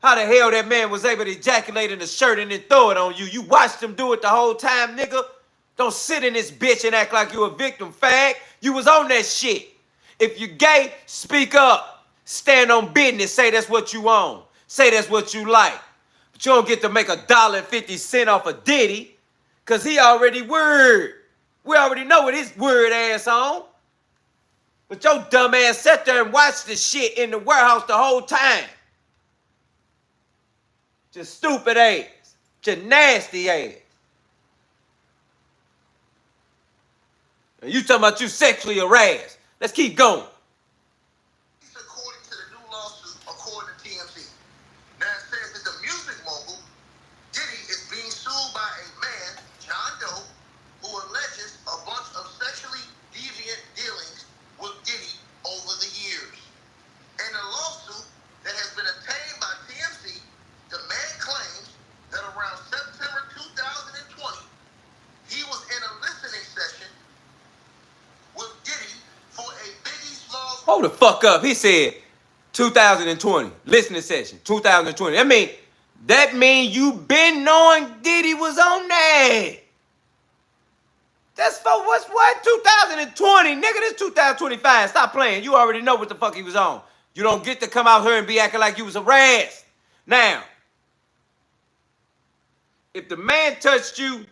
How the hell that man was able to ejaculate in the shirt and then throw it on you? You watched him do it the whole time, nigga. Don't sit in this bitch and act like you a victim, fag. You was on that shit. If you gay, speak up. Stand on business. Say that's what you own. Say that's what you like. But you don't get to make $1.50 off of Diddy, because he already word. We already know what his word ass on. But your dumb ass sat there and watched the shit in the warehouse the whole time. Just stupid ass. Just nasty ass. And you talking about you sexually harassed. Let's keep going. According to the new lawsuit, according to TMZ. Now it says that the music mogul, Diddy, is being sued by a man, John Doe, who alleges a bunch of sexually deviant dealings with Diddy over the years. In a lawsuit that has been obtained by TMZ, the man claims that around September 2020, he was in a listening session with Diddy for a Biggie Smalls... Hold the fuck up. He said 2020. Listening session. 2020. That mean you been knowing Diddy was on that. That's for what? 2020. Nigga, this 2025. Stop playing. You already know what the fuck he was on. You don't get to come out here and be acting like you was harassed. Now, if the man touched you,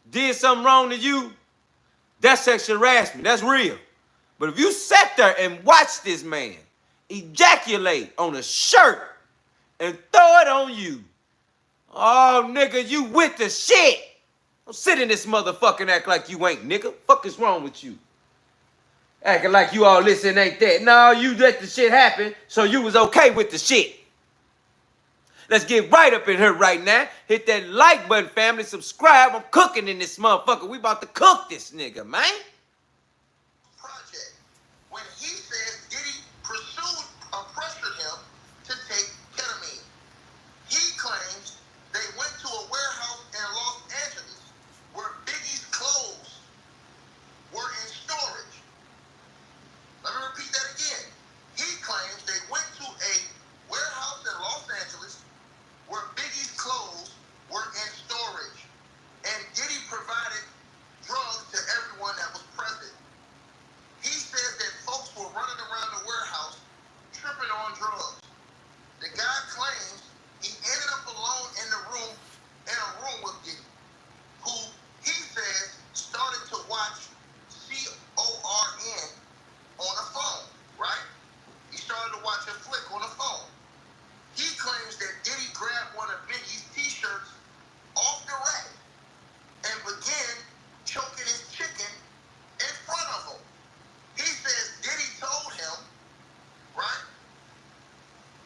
did something wrong to you, that's sexual harassment. That's real. But if you sat there and watched this man ejaculate on a shirt and throw it on you, oh, nigga, you with the shit. Don't sit in this motherfucker and act like you ain't, nigga. Fuck is wrong with you? Acting like you all this and ain't that. No, you let the shit happen, so you was okay with the shit. Let's get right up in here right now. Hit that like button, family. Subscribe. I'm cooking in this motherfucker. We about to cook this nigga, man. Project, when he says Diddy pressured him to take ketamine. He claims they went to a warehouse in Los Angeles where Biggie's clothes were in storage. Let me repeat that again. He claims they went to a warehouse in Los Angeles where Biggie's clothes were in storage, and Diddy provided drugs to everyone that was present. He says that folks were running around the warehouse tripping on drugs. The guy claims he ended up alone in a room with Diddy, who he says started to watch CORN on a phone, right? He started to watch a flick on a phone. He claims that Diddy grabbed one of Biggie's t-shirts off the rack and began choking his chicken in front of him. He says Diddy told him, right,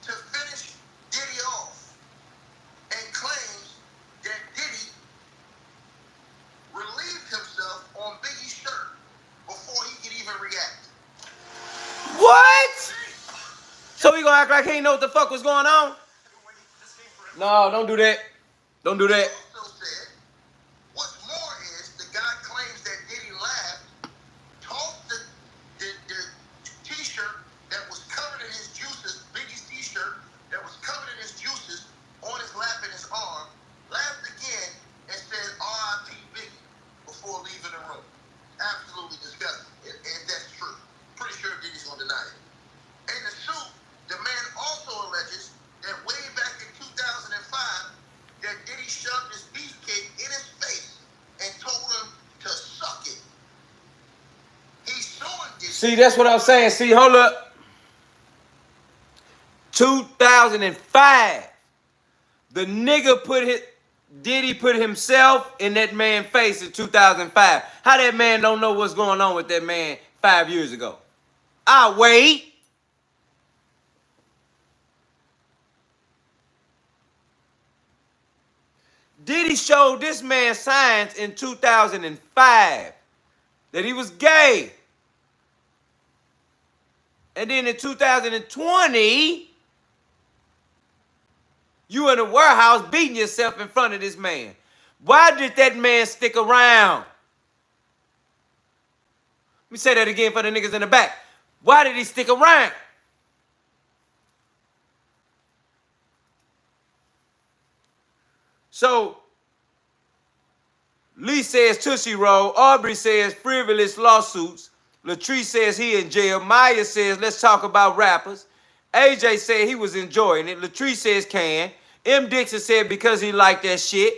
to finish Diddy off, and claims that Diddy relieved himself on Biggie's shirt before he could even react. What? So we gonna act like he ain't know what the fuck was going on? No, don't do that. Don't do that. He also said, what's more is the guy claims that Diddy laughed, tossed the t-shirt that was covered in his juices, Biggie See, that's what I'm saying. See, hold up. 2005. The nigga Diddy put himself in that man's face in 2005. How that man don't know what's going on with that man 5 years ago? I'll wait. Diddy showed this man signs in 2005 that he was gay. And then in 2020, you in a warehouse beating yourself in front of this man. Why did that man stick around? Let me say that again for the niggas in the back. Why did he stick around? So, Lee says Tootsie Roll. Aubrey says frivolous lawsuits. Latrice says he in jail. Maya says let's talk about rappers. AJ said he was enjoying it. Latrice says can. M. Dixon said because he liked that shit.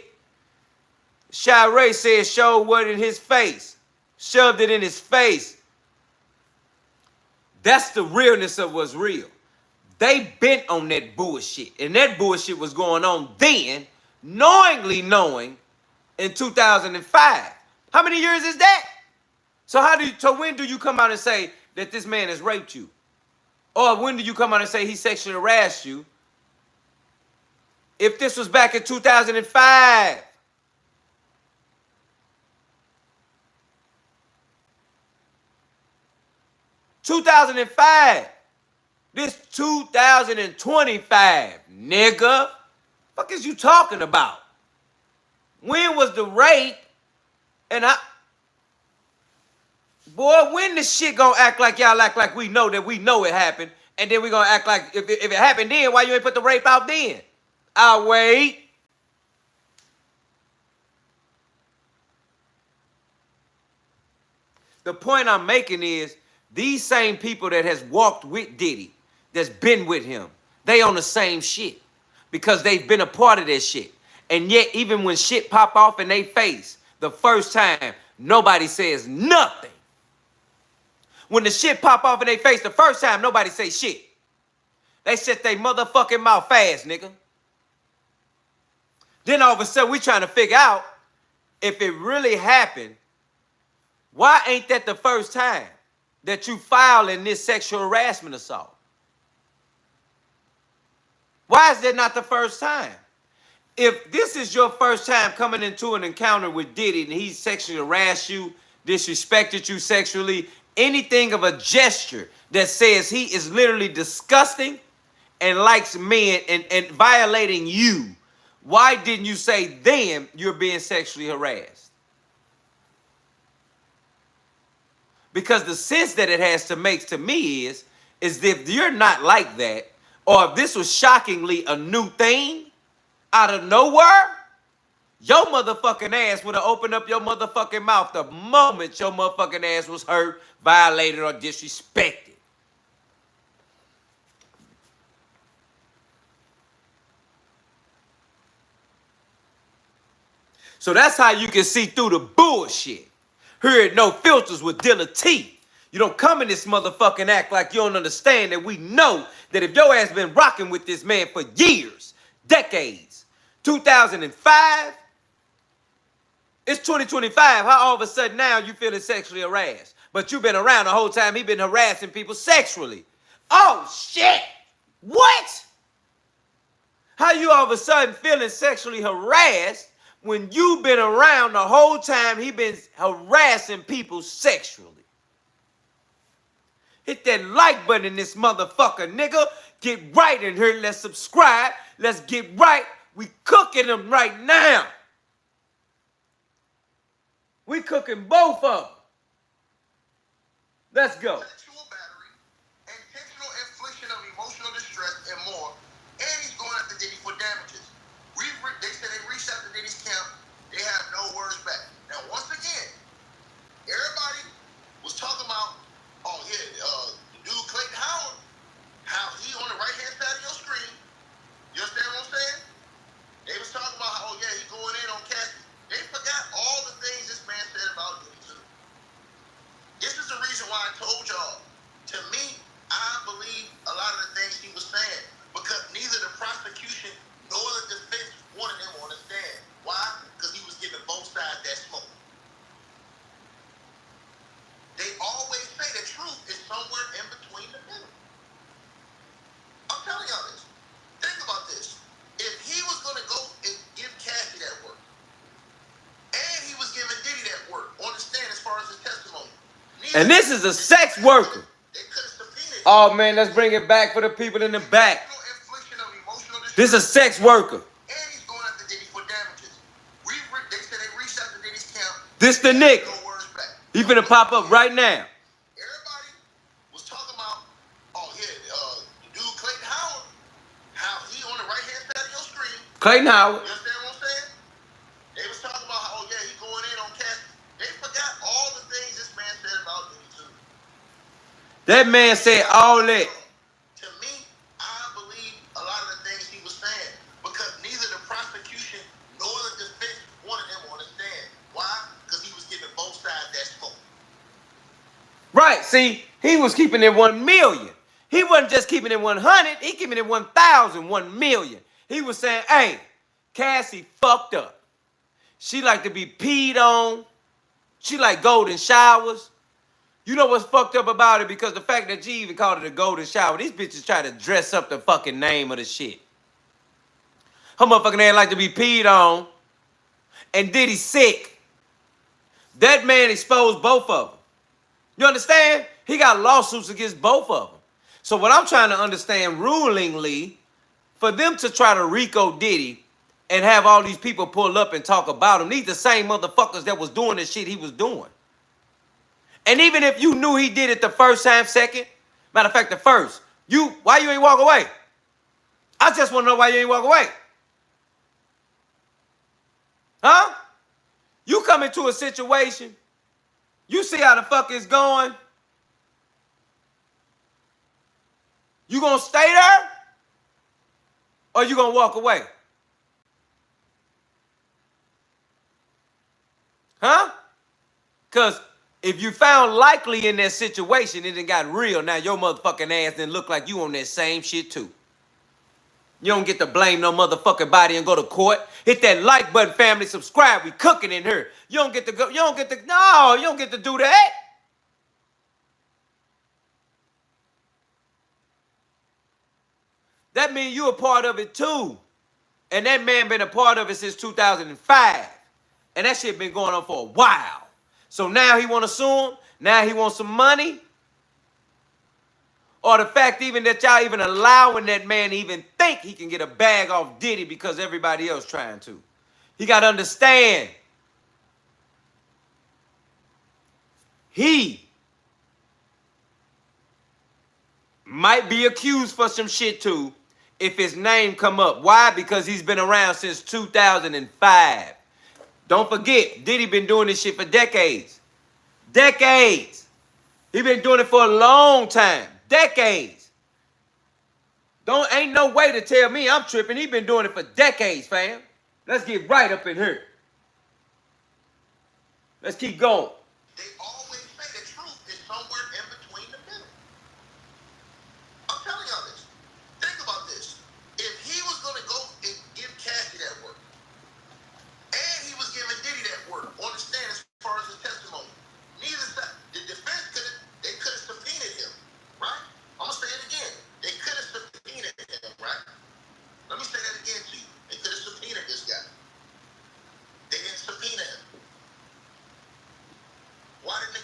Shy Ray says show what in his face. Shoved it in his face. That's the realness of what's real. They bent on that bullshit. And that bullshit was going on then, knowingly knowing in 2005. How many years is that? So when do you come out and say that this man has raped you? Or when do you come out and say he sexually harassed you? If this was back in 2005. This 2025, nigga. Fuck is you talking about? When was the rape? And boy, when this shit gonna act like y'all act like we know that we know it happened, and then we gonna act like if it happened then, why you ain't put the rape out then? I'll wait. The point I'm making is these same people that has walked with Diddy, that's been with him, they on the same shit because they've been a part of that shit. And yet, even when shit pop off in their face the first time, nobody says nothing. When the shit pop off in their face the first time, nobody say shit. They shut their motherfucking mouth fast, nigga. Then all of a sudden, we trying to figure out if it really happened. Why ain't that the first time that you filing this sexual harassment assault? Why is that not the first time? If this is your first time coming into an encounter with Diddy and he sexually harassed you, disrespected you sexually, anything of a gesture that says he is literally disgusting and likes men and violating you, why didn't you say then you're being sexually harassed? Because the sense that it has to make to me is if you're not like that, or if this was shockingly a new thing out of nowhere, your motherfucking ass would have opened up your motherfucking mouth the moment your motherfucking ass was hurt, violated, or disrespected. So that's how you can see through the bullshit. Here at No Filters with Dilla T. You don't come in this motherfucking act like you don't understand that we know that if your ass been rocking with this man for years, decades, 2005, it's 2025. How all of a sudden now you feeling sexually harassed? But you've been around the whole time he been harassing people sexually. Oh, shit. What? How you all of a sudden feeling sexually harassed when you've been around the whole time he been harassing people sexually? Hit that like button in this motherfucker, nigga. Get right in here. Let's subscribe. Let's get right. We cooking them right now. We cooking both of them. Let's go. Sexual battery, intentional infliction of emotional distress, and more. And he's going after Diddy for damages. They said they reached out to Diddy's camp. They have no words back. Now, once again, everybody was talking about, oh yeah, the dude Clayton Howard, how he on the right-hand side of your screen. You understand what I'm saying? They was talking about how, oh yeah, he going in on Cassie. They forgot all the things this man said about Diddy too. This is the reason why I told y'all And this is a sex worker. They could have subpoenaed. Oh man, let's bring it back for the people in the back. Infliction of emotional distress. This is a sex worker. And he's going after Diddy for damages. They said they reached out to Diddy's camp. This the nigga. No words back. He finna pop up right now. Everybody was talking about, oh yeah, the dude Clayton Howard, how he on the right hand side of your screen. Clayton Howard. You understand what I'm saying? They was talking about how, oh yeah, he going in on Cassie. They forgot all the things this man said about Diddy too. That man said all that. To me, I believe a lot of the things he was saying because neither the prosecution nor the defense wanted him on the stand. Why? Because he was giving both sides that smoke. Right, see, he was keeping it 1 million. He wasn't just keeping it 100, he keeping it 1,000, 1 million. He was saying, hey, Cassie fucked up. She like to be peed on. She like golden showers. You know what's fucked up about it? Because the fact that she even called it a golden shower, these bitches try to dress up the fucking name of the shit. Her motherfucking ass like to be peed on. And Diddy sick. That man exposed both of them. You understand? He got lawsuits against both of them. So what I'm trying to understand rulingly, for them to try to RICO Diddy and have all these people pull up and talk about him, these the same motherfuckers that was doing the shit he was doing. And even if you knew he did it the first time, second, matter of fact, the first, why you ain't walk away? I just want to know why you ain't walk away. Huh? You come into a situation, you see how the fuck it's going. You gonna stay there? Or you gonna walk away? Huh? Because if you found likely in that situation, it done got real. Now your motherfucking ass didn't look like you on that same shit too. You don't get to blame no motherfucking body and go to court. Hit that like button, family, subscribe. We cooking in here. You don't get to go, you don't get to do that. That means you a part of it too. And that man been a part of it since 2005. And that shit been going on for a while. So now he want to sue him? Now he wants some money? Or the fact even that y'all even allowing that man to even think he can get a bag off Diddy because everybody else trying to. He got to understand. He might be accused for some shit too if his name come up. Why? Because he's been around since 2005. Don't forget, Diddy been doing this shit for decades. Decades. He been doing it for a long time. Decades. Ain't no way to tell me I'm tripping. He been doing it for decades, fam. Let's get right up in here. Let's keep going. They always say the truth is somewhere in between the middle. I'm telling y'all this. Think about this. If he was going to go and give Cassie that work, and he was giving Diddy that work, on the stand as far as his testimony, neither side, the defense could have subpoenaed him, right? I'm going to say it again. They could have subpoenaed him, right? Let me say that again to you. They could have subpoenaed this guy. They didn't subpoena him. Why didn't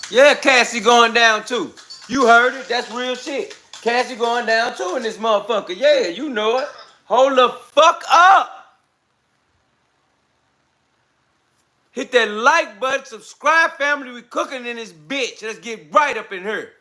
Yeah, Cassie going down too. You heard it. That's real shit. Cassie going down too in this motherfucker. Yeah, you know it. Hold the fuck up. Hit that like button. Subscribe, family. We cooking in this bitch. Let's get right up in here.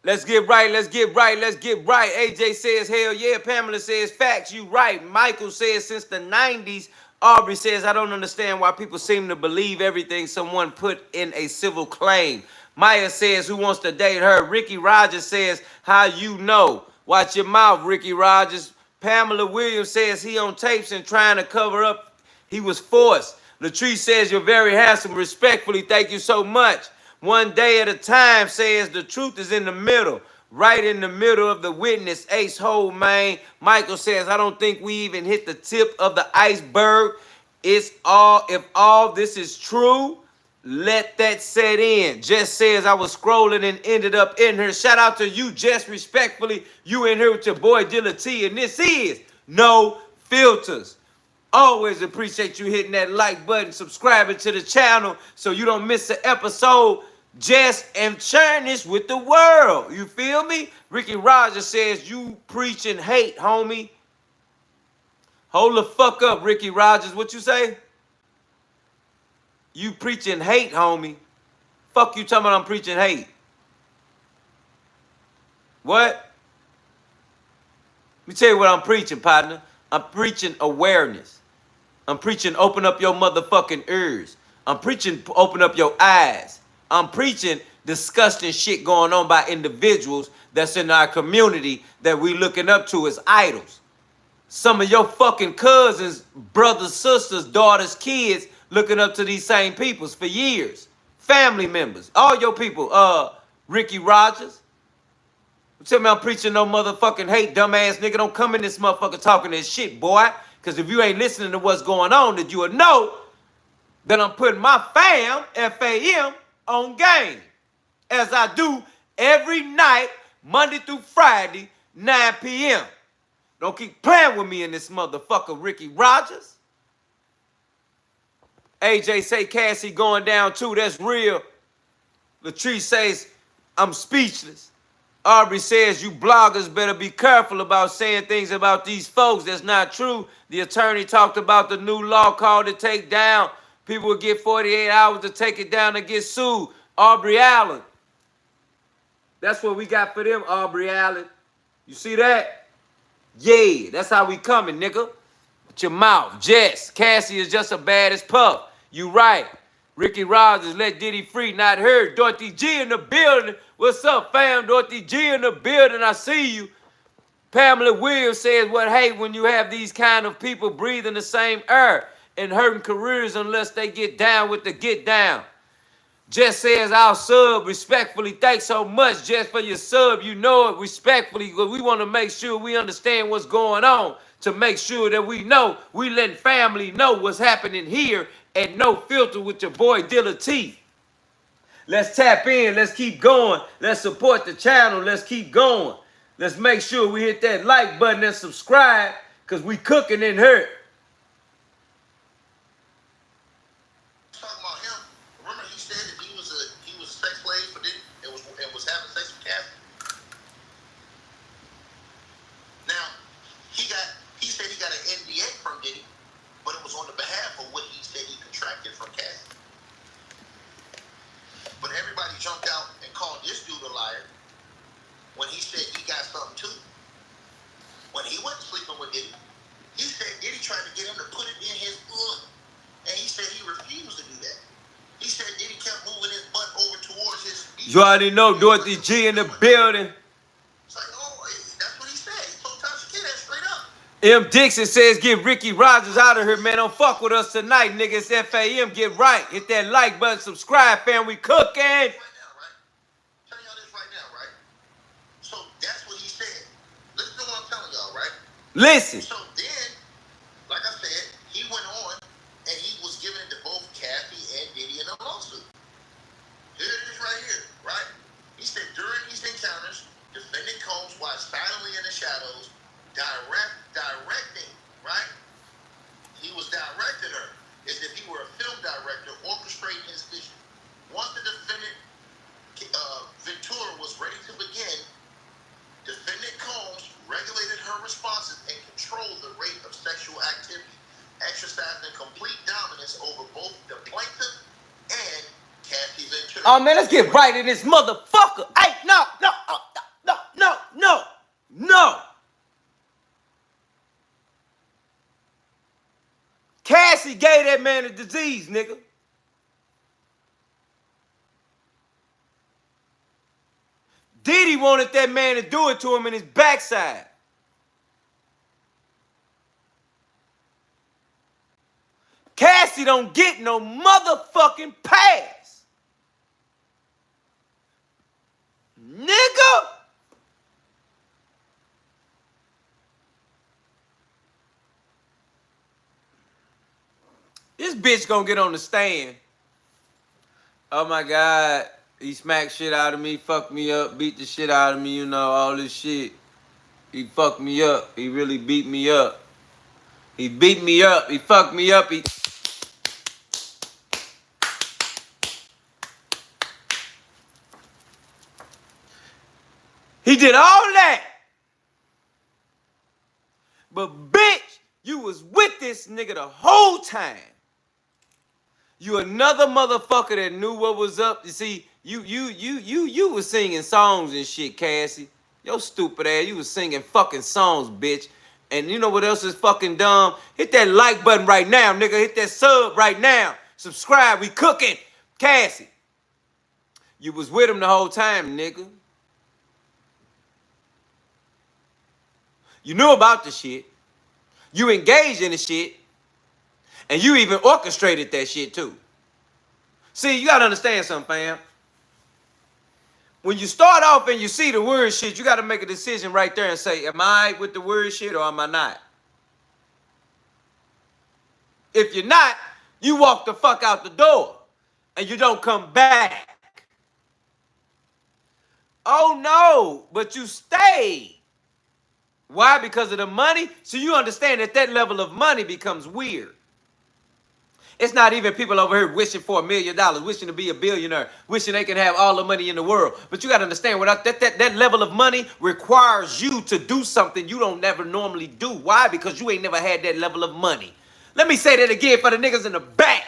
Let's get right. Let's get right. Let's get right. AJ says, hell yeah. Pamela says, facts. You right. Michael says, since the 90s. Aubrey says, I don't understand why people seem to believe everything someone put in a civil claim. Maya says, who wants to date her? Ricky Rogers says, how you know? Watch your mouth, Ricky Rogers. Pamela Williams says, he on tapes and trying to cover up. He was forced. Latrice says, you're very handsome. Respectfully, thank you so much. One day at a time says, the truth is in the middle. Right in the middle of the witness, Ace Hole, man. Michael says, I don't think we even hit the tip of the iceberg. It's all, if all this is true, let that set in. Jess says, I was scrolling and ended up in here. Shout out to you, Jess, respectfully. You in here with your boy Dilla T, and this is No Filters. Always appreciate you hitting that like button, subscribing to the channel so you don't miss an episode. Just and sharing this with the world. You feel me? Ricky Rogers says, you preaching hate, homie. Hold the fuck up, Ricky Rogers. What you say? You preaching hate, homie. Fuck you talking about I'm preaching hate. What? Let me tell you what I'm preaching, partner. I'm preaching awareness. I'm preaching open up your motherfucking ears. I'm preaching open up your eyes. I'm preaching disgusting shit going on by individuals that's in our community that we looking up to as idols. Some of your fucking cousins, brothers, sisters, daughters, kids looking up to these same peoples for years. Family members. All your people. Ricky Rogers. Tell me I'm preaching no motherfucking hate, dumbass nigga. Don't come in this motherfucker talking this shit, boy. Because if you ain't listening to what's going on, that you will know that I'm putting my fam, F-A-M, on game. As I do every night, Monday through Friday, 9 p.m. Don't keep playing with me in this motherfucker, Ricky Rogers. AJ say Cassie going down too. That's real. Latrice says, I'm speechless. Aubrey says, you bloggers better be careful about saying things about these folks that's not true. The attorney talked about the new law called to take down. People will get 48 hours to take it down and get sued. Aubrey Allen. That's what we got for them, Aubrey Allen. You see that? Yeah, that's how we coming, nigga. With your mouth. Jess, Cassie is just as bad as Puff. You right. Ricky Rogers, let Diddy free, not heard. Dorothy G in the building. What's up, fam? Dorothy G in the building. I see you. Pamela Williams says, what hate when you have these kind of people breathing the same air and hurting careers unless they get down with the get down. Jess says, I'll sub respectfully. Thanks so much, Jess, for your sub. You know it respectfully because we want to make sure we understand what's going on to make sure that we know we let family know what's happening here at No Filter with your boy Dilla T. Let's tap in. Let's keep going. Let's support the channel. Let's keep going. Let's make sure we hit that like button and subscribe because we cooking in here. Talking about him. Remember he said that he was a sex slave for Diddy and was having sex with Cassie. Now he said he got an NDA from Diddy, but it was on the behalf of what he said he contracted from Cassie. But everybody jumped out and called this dude a liar when he said he got something too. When he went sleeping with Diddy, he said Diddy tried to get him to put it in his and he said he refused to do that. He said Diddy kept moving his butt over towards his. You already know Dorothy G in the building. It's like, oh, that's what he said. He told Tasha K that straight up. M. Dixon says, get Ricky Rogers out of here, man. Don't fuck with us tonight, niggas. FAM, get right. Hit that like button, subscribe, fam. We cooking. Right now, right? Tell y'all this right now, right? So that's what he said. Listen to what I'm telling y'all, right? Listen. So then, like I said, he went on and he was giving it to both Cassie and Diddy in a lawsuit. Here it is right here, right? He said during these encounters, defendant Combs watched silently in the shadows, directing, right? He was directing her as if he were a film director orchestrating his vision. Once the defendant Oh man, let's get right in this motherfucker. Hey, no. Cassie gave that man a disease, nigga. Diddy wanted that man to do it to him in his backside. Cassie don't get no motherfucking pass. Nigga. This bitch gonna get on the stand. Oh my God. He smacked shit out of me, fucked me up, beat the shit out of me, you know, all this shit. He fucked me up. He really beat me up. He beat me up. He fucked me up. He did all that. But bitch, you was with this nigga the whole time. You another motherfucker that knew what was up. You see, you was singing songs and shit, Cassie. Yo stupid ass, you was singing fucking songs, bitch. And you know what else is fucking dumb? Hit that like button right now, nigga. Hit that sub right now. Subscribe, we cooking. Cassie, you was with him the whole time, nigga. You knew about the shit. You engaged in the shit. And you even orchestrated that shit too. See, you gotta understand something, fam. When you start off and you see the word shit, you gotta make a decision right there and say, am I with the word shit or am I not? If you're not, you walk the fuck out the door and you don't come back. Oh no, but you stayed. Why? Because of the money? So you understand that that level of money becomes weird. It's not even people over here wishing for $1 million, wishing to be a billionaire, wishing they can have all the money in the world. But you got to understand, without that level of money requires you to do something you don't never normally do. Why? Because you ain't never had that level of money. Let me say that again for the niggas in the back.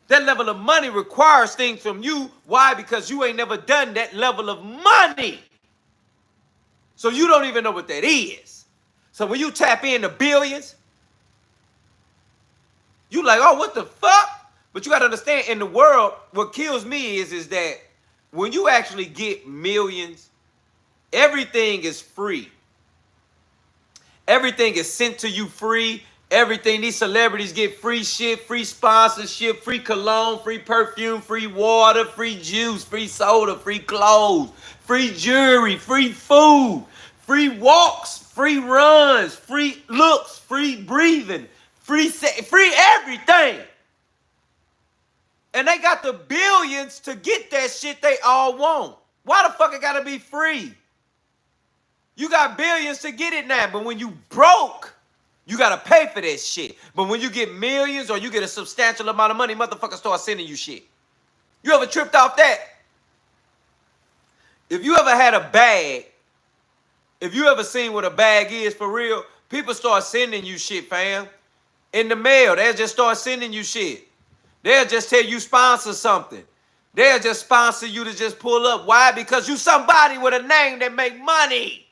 That level of money requires things from you. Why? Because you ain't never done that level of money. So you don't even know what that is. So when you tap into billions, you like, oh, what the fuck? But you got to understand, in the world, what kills me is that when you actually get millions, everything is free. Everything is sent to you free. Everything, these celebrities get free shit, free sponsorship, free cologne, free perfume, free water, free juice, free soda, free clothes, free jewelry, free food, free walks, free runs, free looks, free breathing, free everything. And they got the billions to get that shit they all want. Why the fuck it gotta be free? You got billions to get it now, but when you broke, you gotta pay for that shit. But when you get millions or you get a substantial amount of money, motherfuckers start sending you shit. You ever tripped off that? If you ever had a bag, if you ever seen what a bag is for real, people start sending you shit, fam. In the mail, they'll just start sending you shit. They'll just tell you sponsor something. They'll just sponsor you to just pull up. Why? Because you somebody with a name that make money.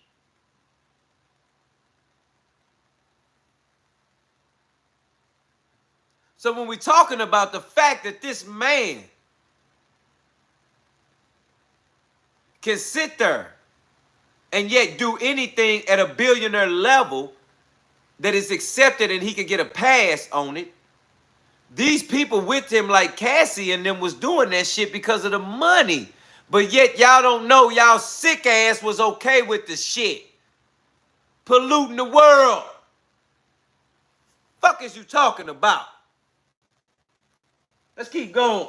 So when we're talking about the fact that this man can sit there and yet do anything at a billionaire level that is accepted and he can get a pass on it, these people with him like Cassie and them was doing that shit because of the money. But yet y'all don't know y'all sick ass was okay with the shit. Polluting the world. Fuck is you talking about? Let's keep going.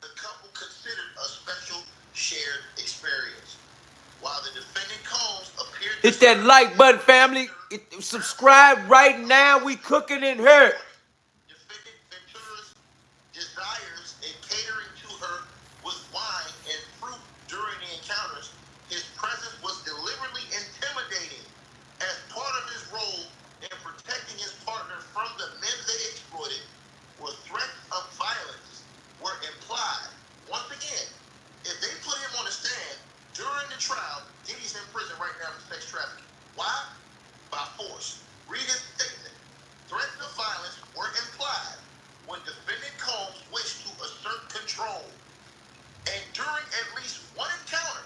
The couple considered a special shared experience. While the defendant Combs appeared to Hit that like button, family. Subscribe right now. We cooking in here. Defendant Ventura's desires in catering to her with wine and fruit during the encounters, his presence was deliberately intimidating. As part of his role in protecting his partner from the men they exploited, were threatening at least one encounter,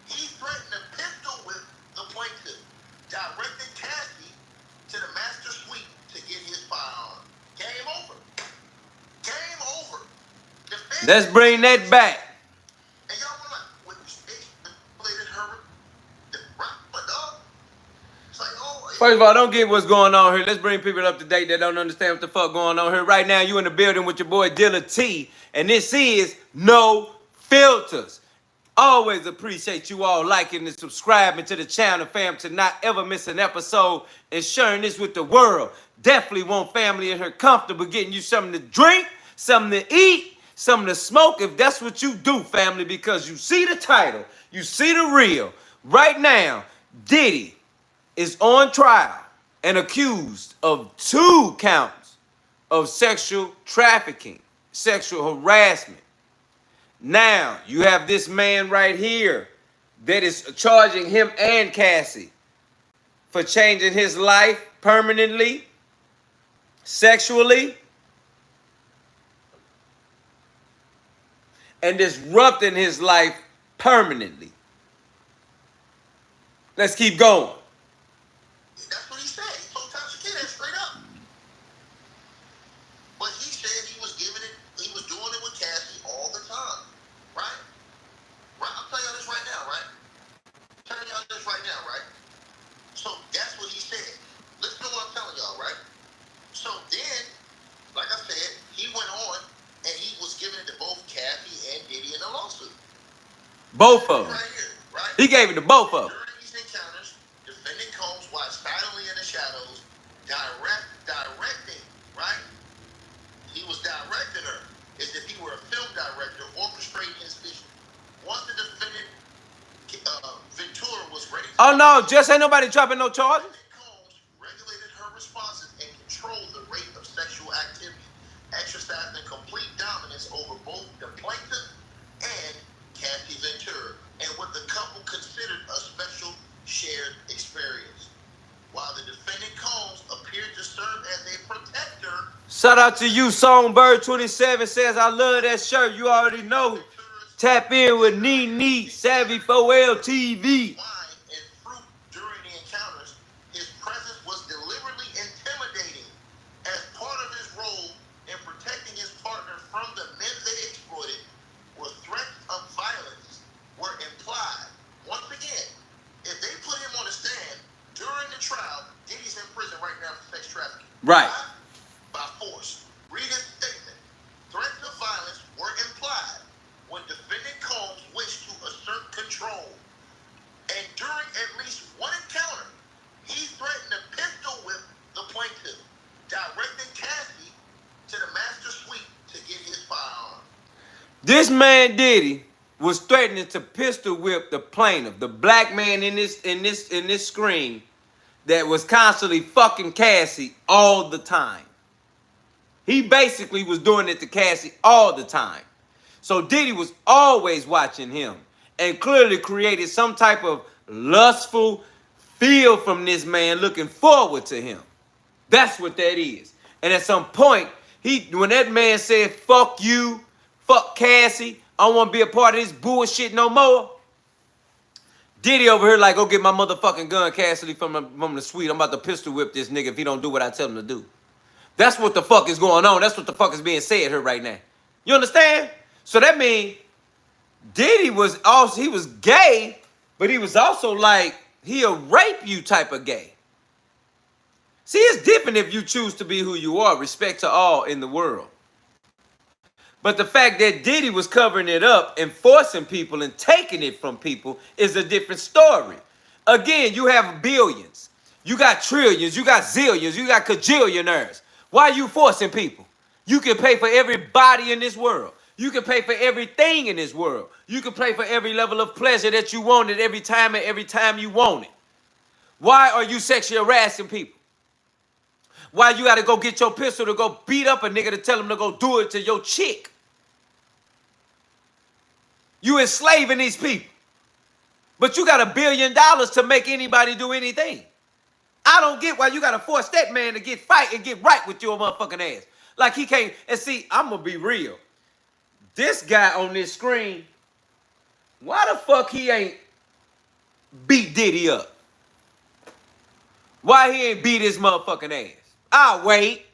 he threatened to pistol whip the plaintiff, directing Cassie to the master suite to get his firearm. Game over. Game over. Let's bring that back. And y'all were like, what manipulated her? But dog. It's like, oh. First of all, don't get what's going on here. Let's bring people up to date that don't understand what the fuck going on here. Right now, you in the building with your boy Dilla T, and this is No Filters. Always appreciate you all liking and subscribing to the channel, fam, to not ever miss an episode and sharing this with the world. Definitely want family in here comfortable getting you something to drink, something to eat, something to smoke, if that's what you do, family, because you see the title, you see the reel. Right now, Diddy is on trial and accused of 2 counts of sexual trafficking, sexual harassment. Now, you have this man right here that is charging him and Cassie for changing his life permanently, sexually, and disrupting his life permanently. Let's keep going. That's what he said. He told Tasha K that straight up. But he said he was doing it with Cassie all the time. Right? Right? I'm telling y'all this right now, right? So that's what he said. Listen to what I'm telling y'all, right? So then, like I said, he went on and he was giving it to both Cassie and Diddy in a lawsuit. Both of them. Right here, right? He gave it to both of them. During these encounters, defendant Combs watched silently in the shadows, directing, right? He was directing her as if he were a film director orchestrating his vision. Once the defendant, Ventura, was ready to... Oh, no, just ain't nobody dropping no charges. Combs regulated her responses and controlled the rate of sexual activity, exercising complete dominance over both the plaintiff and Cassie Ventura, and what the couple considered a special shared experience. While the defendant Combs appeared to serve as a protector... Shout out to you, Songbird27 says, I love that shirt. You already know. Tap in with Nee Savvy 4L TV. Wine and fruit during the encounters, his presence was deliberately intimidating. As part of his role in protecting his partner from the men they exploited, were threats of violence were implied. Once again, if they put him on the stand during the trial, Diddy's in prison right now for sex trafficking. Right. By force. Read his statement. Threats of violence were implied when defendant Combs wished to assert control. And during at least one encounter, he threatened to pistol whip the plaintiff, directing Cassie to the master suite to get his firearm. This man Diddy was threatening to pistol whip the plaintiff, the black man in this screen that was constantly fucking Cassie all the time. He basically was doing it to Cassie all the time. So Diddy was always watching him and clearly created some type of lustful feel from this man, looking forward to him. That's what that is. And at some point, when that man said, fuck you, fuck Cassie, I don't want to be a part of this bullshit no more, Diddy over here like, go get my motherfucking gun, Cassie, from the suite. I'm about to pistol whip this nigga if he don't do what I tell him to do. That's what the fuck is going on. That's what the fuck is being said here right now. You understand? So that means Diddy was also, he was gay, but he was also like, he'll rape you type of gay. See, it's different if you choose to be who you are, respect to all in the world. But the fact that Diddy was covering it up and forcing people and taking it from people is a different story. Again, you have billions. You got trillions. You got zillions. You got cajillionaires. Why are you forcing people? You can pay for everybody in this world. You can pay for everything in this world. You can pay for every level of pleasure that you wanted every time and every time you want it. Why are you sexually harassing people? Why you got to go get your pistol to go beat up a nigga to tell him to go do it to your chick? You enslaving these people. But you got $1 billion to make anybody do anything. I don't get why you got to force that man to fight and get right with your motherfucking ass. Like he can't. And see, I'm going to be real. This guy on this screen, Why the fuck he ain't beat Diddy up? Why he ain't beat his motherfucking ass? I'll wait.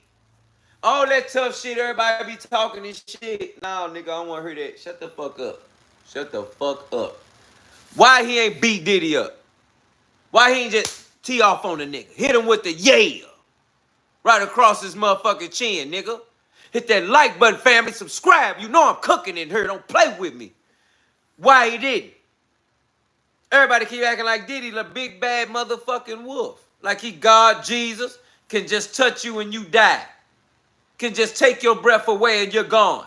All that tough shit, everybody be talking this shit. Nah, nigga, I don't want to hear that. Shut the fuck up. Shut the fuck up. Why he ain't beat Diddy up? Why he ain't just tee off on the nigga? Hit him with the yeah. Right across his motherfucking chin, nigga. Hit that like button, family. Subscribe. You know I'm cooking in here. Don't play with me. Why he didn't? Everybody keep acting like Diddy, the big bad motherfucking wolf. Like he God, Jesus, can just touch you and you die. Can just take your breath away and you're gone.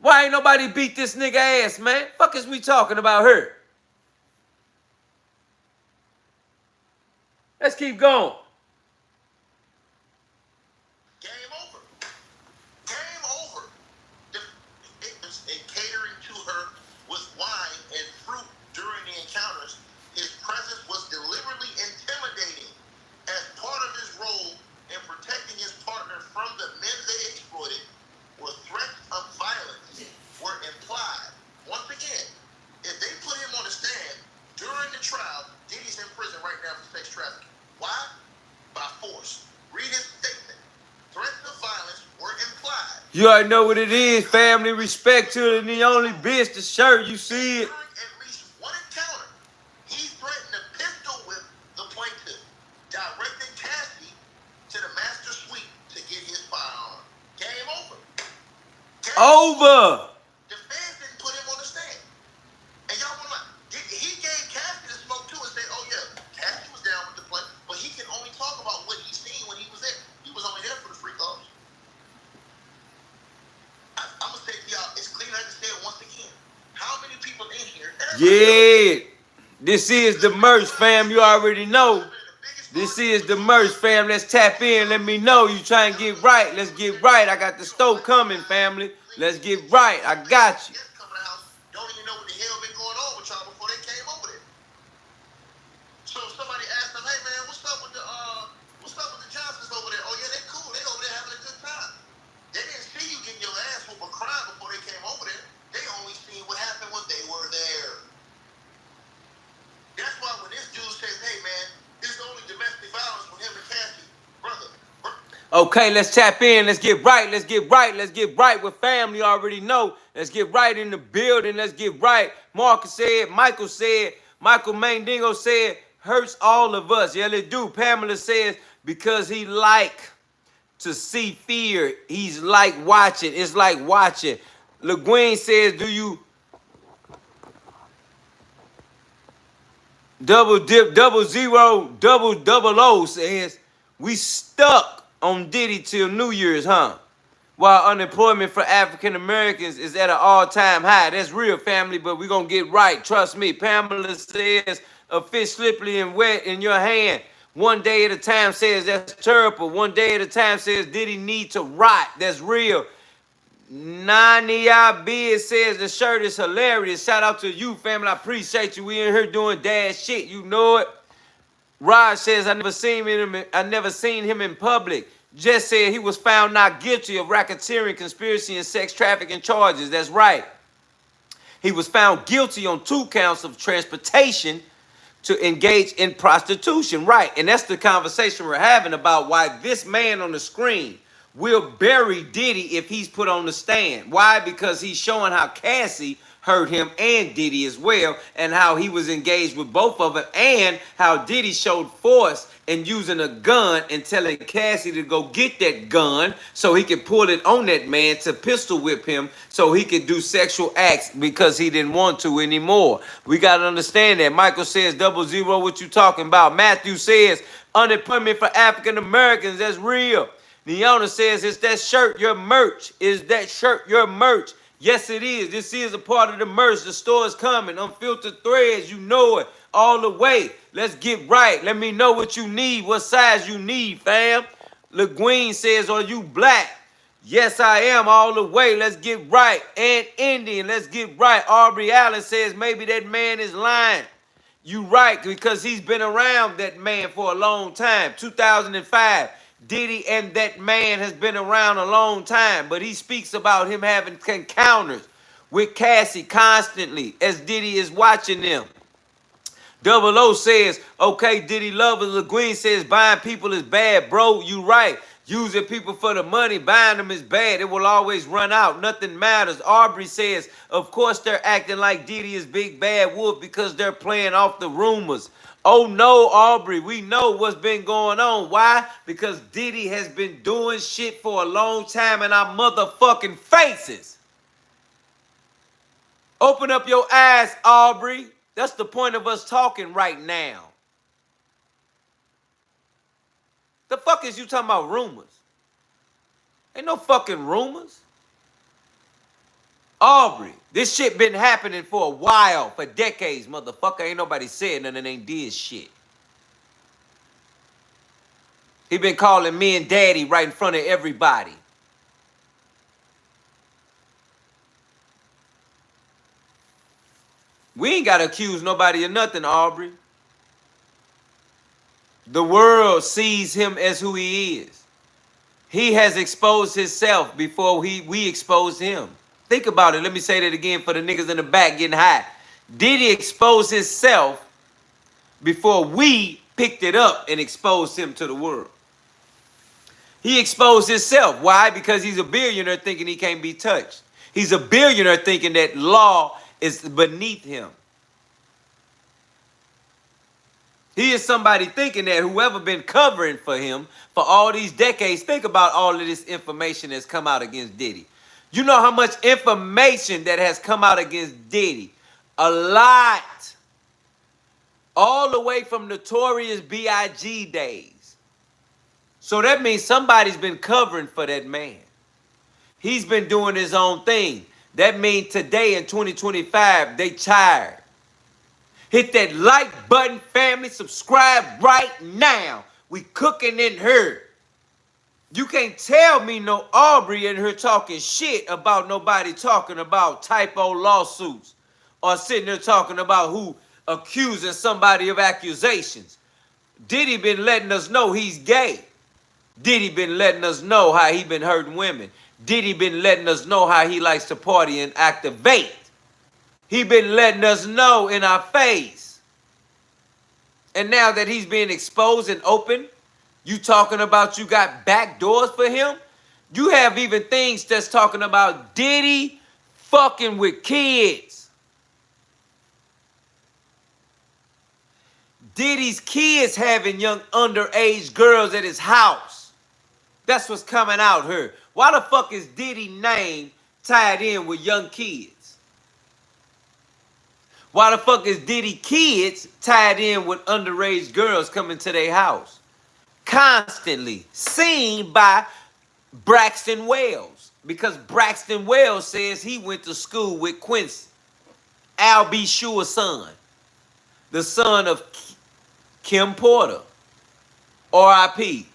Why ain't nobody beat this nigga ass, man? Fuck is we talking about her? Let's keep going. Game over. Game over. And catering to her with wine and fruit during the encounters, his presence was deliberately intimidating. As part of his role in protecting his partner from the men they exploited, were threats of violence were implied. Once again, if they put him on the stand during the trial, Diddy's in prison right now for sex trafficking. Why? By force. Read his statement. Threats of violence were implied. You already know what it is, family. Respect to the only bitch, the shirt, you see it. During at least one encounter, he threatened to pistol whip the plaintiff, directing Cassie to the master suite to get his firearm. Game over. Over. The feds didn't put him on the stand. And y'all want to lie. He gave Cassie the smoke too and said, oh yeah, Cassie was down with the play, but he can only talk about what he seen when he was there. He was only there for the free calls. I'm going to say to y'all, it's clean like I said once again. How many people in here? Yeah. This is the merch, fam. You already know. This is the merch, fam. Let's tap in. Let me know you trying to get right. Let's get right. I got the stove coming, family. Let's get right. I got you. Don't even know what the hell been going on with y'all before they came over there. So if somebody asked them, hey man, what's up with the Johnsons over there? Oh yeah, they cool. They over there having a good time. They didn't see you getting your ass whooped or crying before they came over there. They only seen what happened when they were there. That's why when this dude says, hey man, this is only domestic violence with him and Cassie, brother. Okay, let's tap in. Let's get right. Let's get right. Let's get right with family. You already know. Let's get right in the building. Let's get right. Marcus said, Michael Mandingo said, hurts all of us. Yeah, they do. Pamela says, because he like to see fear. He's like watching. It's like watching. LeGuin says, do you double dip, double zero, double O says, we stuck on Diddy till New Year's, huh? While unemployment for African Americans is at an all-time high. That's real, family, but we're going to get right. Trust me. Pamela says, a fish slippery and wet in your hand. One day at a time says that's terrible. One day at a time says Diddy need to rot. That's real. Nania Biz says the shirt is hilarious. Shout out to you, family. I appreciate you. We in here doing dad shit. You know it. Raj says, I never seen him in public. Just said he was found not guilty of racketeering, conspiracy, and sex trafficking charges. That's right. He was found guilty on 2 counts of transportation to engage in prostitution. Right. And that's the conversation we're having about why this man on the screen will bury Diddy if he's put on the stand. Why? Because he's showing how Cassie hurt him and Diddy as well, and how he was engaged with both of them, and how Diddy showed force in using a gun and telling Cassie to go get that gun so he could pull it on that man to pistol whip him so he could do sexual acts because he didn't want to anymore. We got to understand that. Michael says, double zero, what you talking about? Matthew says, unemployment for African Americans, that's real. Leona says, is that shirt your merch? Is that shirt your merch? Yes, it is. This is a part of the merch. The store is coming. Unfiltered threads, you know it. All the way. Let's get right. Let me know what you need, what size you need, fam. LeGuin says, are you black? Yes, I am all the way. Let's get right. And Indian, let's get right. Aubrey Allen says, maybe that man is lying. You right, because he's been around that man for a long time. 2005. Diddy and that man has been around a long time, but he speaks about him having encounters with Cassie constantly as Diddy is watching them. Double O says, okay, Diddy lovers. LaGueen says, buying people is bad. Bro, you right. Using people for the money, buying them is bad. It will always run out. Nothing matters. Aubrey says, of course they're acting like Diddy is Big Bad Wolf because they're playing off the rumors. Oh no, Aubrey, we know what's been going on. Why? Because Diddy has been doing shit for a long time in our motherfucking faces. Open up your eyes, Aubrey. That's the point of us talking right now. The fuck is you talking about rumors? Ain't no fucking rumors. Aubrey, this shit been happening for a while, for decades, motherfucker. Ain't nobody said nothing, ain't did shit. He been calling me and daddy right in front of everybody. We ain't got to accuse nobody of nothing, Aubrey. The world sees him as who he is. He has exposed himself before we exposed him. Think about it. Let me say that again for the niggas in the back getting high. Did he expose himself before we picked it up and exposed him to the world? He exposed himself. Why? Because he's a billionaire thinking he can't be touched. He's a billionaire thinking that law is beneath him. He is somebody thinking that whoever been covering for him for all these decades, think about all of this information that's come out against Diddy. You know how much information that has come out against Diddy? A lot. All the way from Notorious B.I.G. days. So that means somebody's been covering for that man. He's been doing his own thing. That means today in 2025, they tired. Hit that like button, family. Subscribe right now. We cooking in here. You can't tell me no Aubrey in here talking shit about nobody talking about typo lawsuits or sitting there talking about who accusing somebody of accusations. Diddy been letting us know he's gay. Diddy been letting us know how he been hurting women. Diddy been letting us know how he likes to party and activate. He been letting us know in our face. And now that he's being exposed and open, you talking about you got back doors for him? You have even things that's talking about Diddy fucking with kids. Diddy's kids having young underage girls at his house. That's what's coming out here. Why the fuck is Diddy name tied in with young kids? Why the fuck is Diddy kids tied in with underage girls coming to their house? Constantly seen by Braxton Wells. Because Braxton Wells says he went to school with Quincy, Al B. Shure's son. The son of Kim Porter. R.I.P.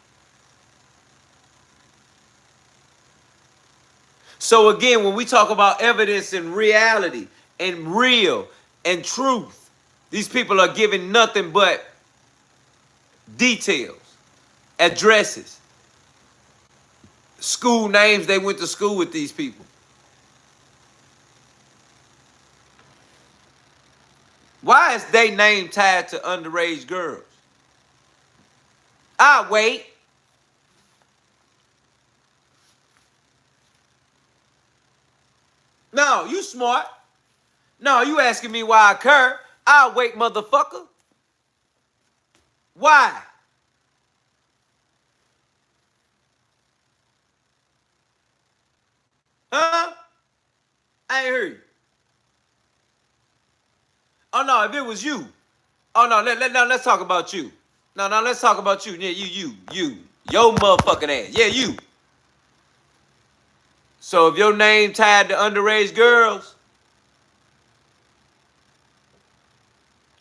So again, when we talk about evidence and reality and real and truth, these people are giving nothing but details, addresses, school names they went to school with these people. Why is they name tied to underage girls? I'll wait. No, you smart. No, you asking me why I care. I'll wait, motherfucker. Why? Huh? I ain't heard you. Oh no, if it was you. Oh no, let's talk about you. No, let's talk about you. Yeah, you. Your motherfucking ass. Yeah, you. So if your name tied to underage girls,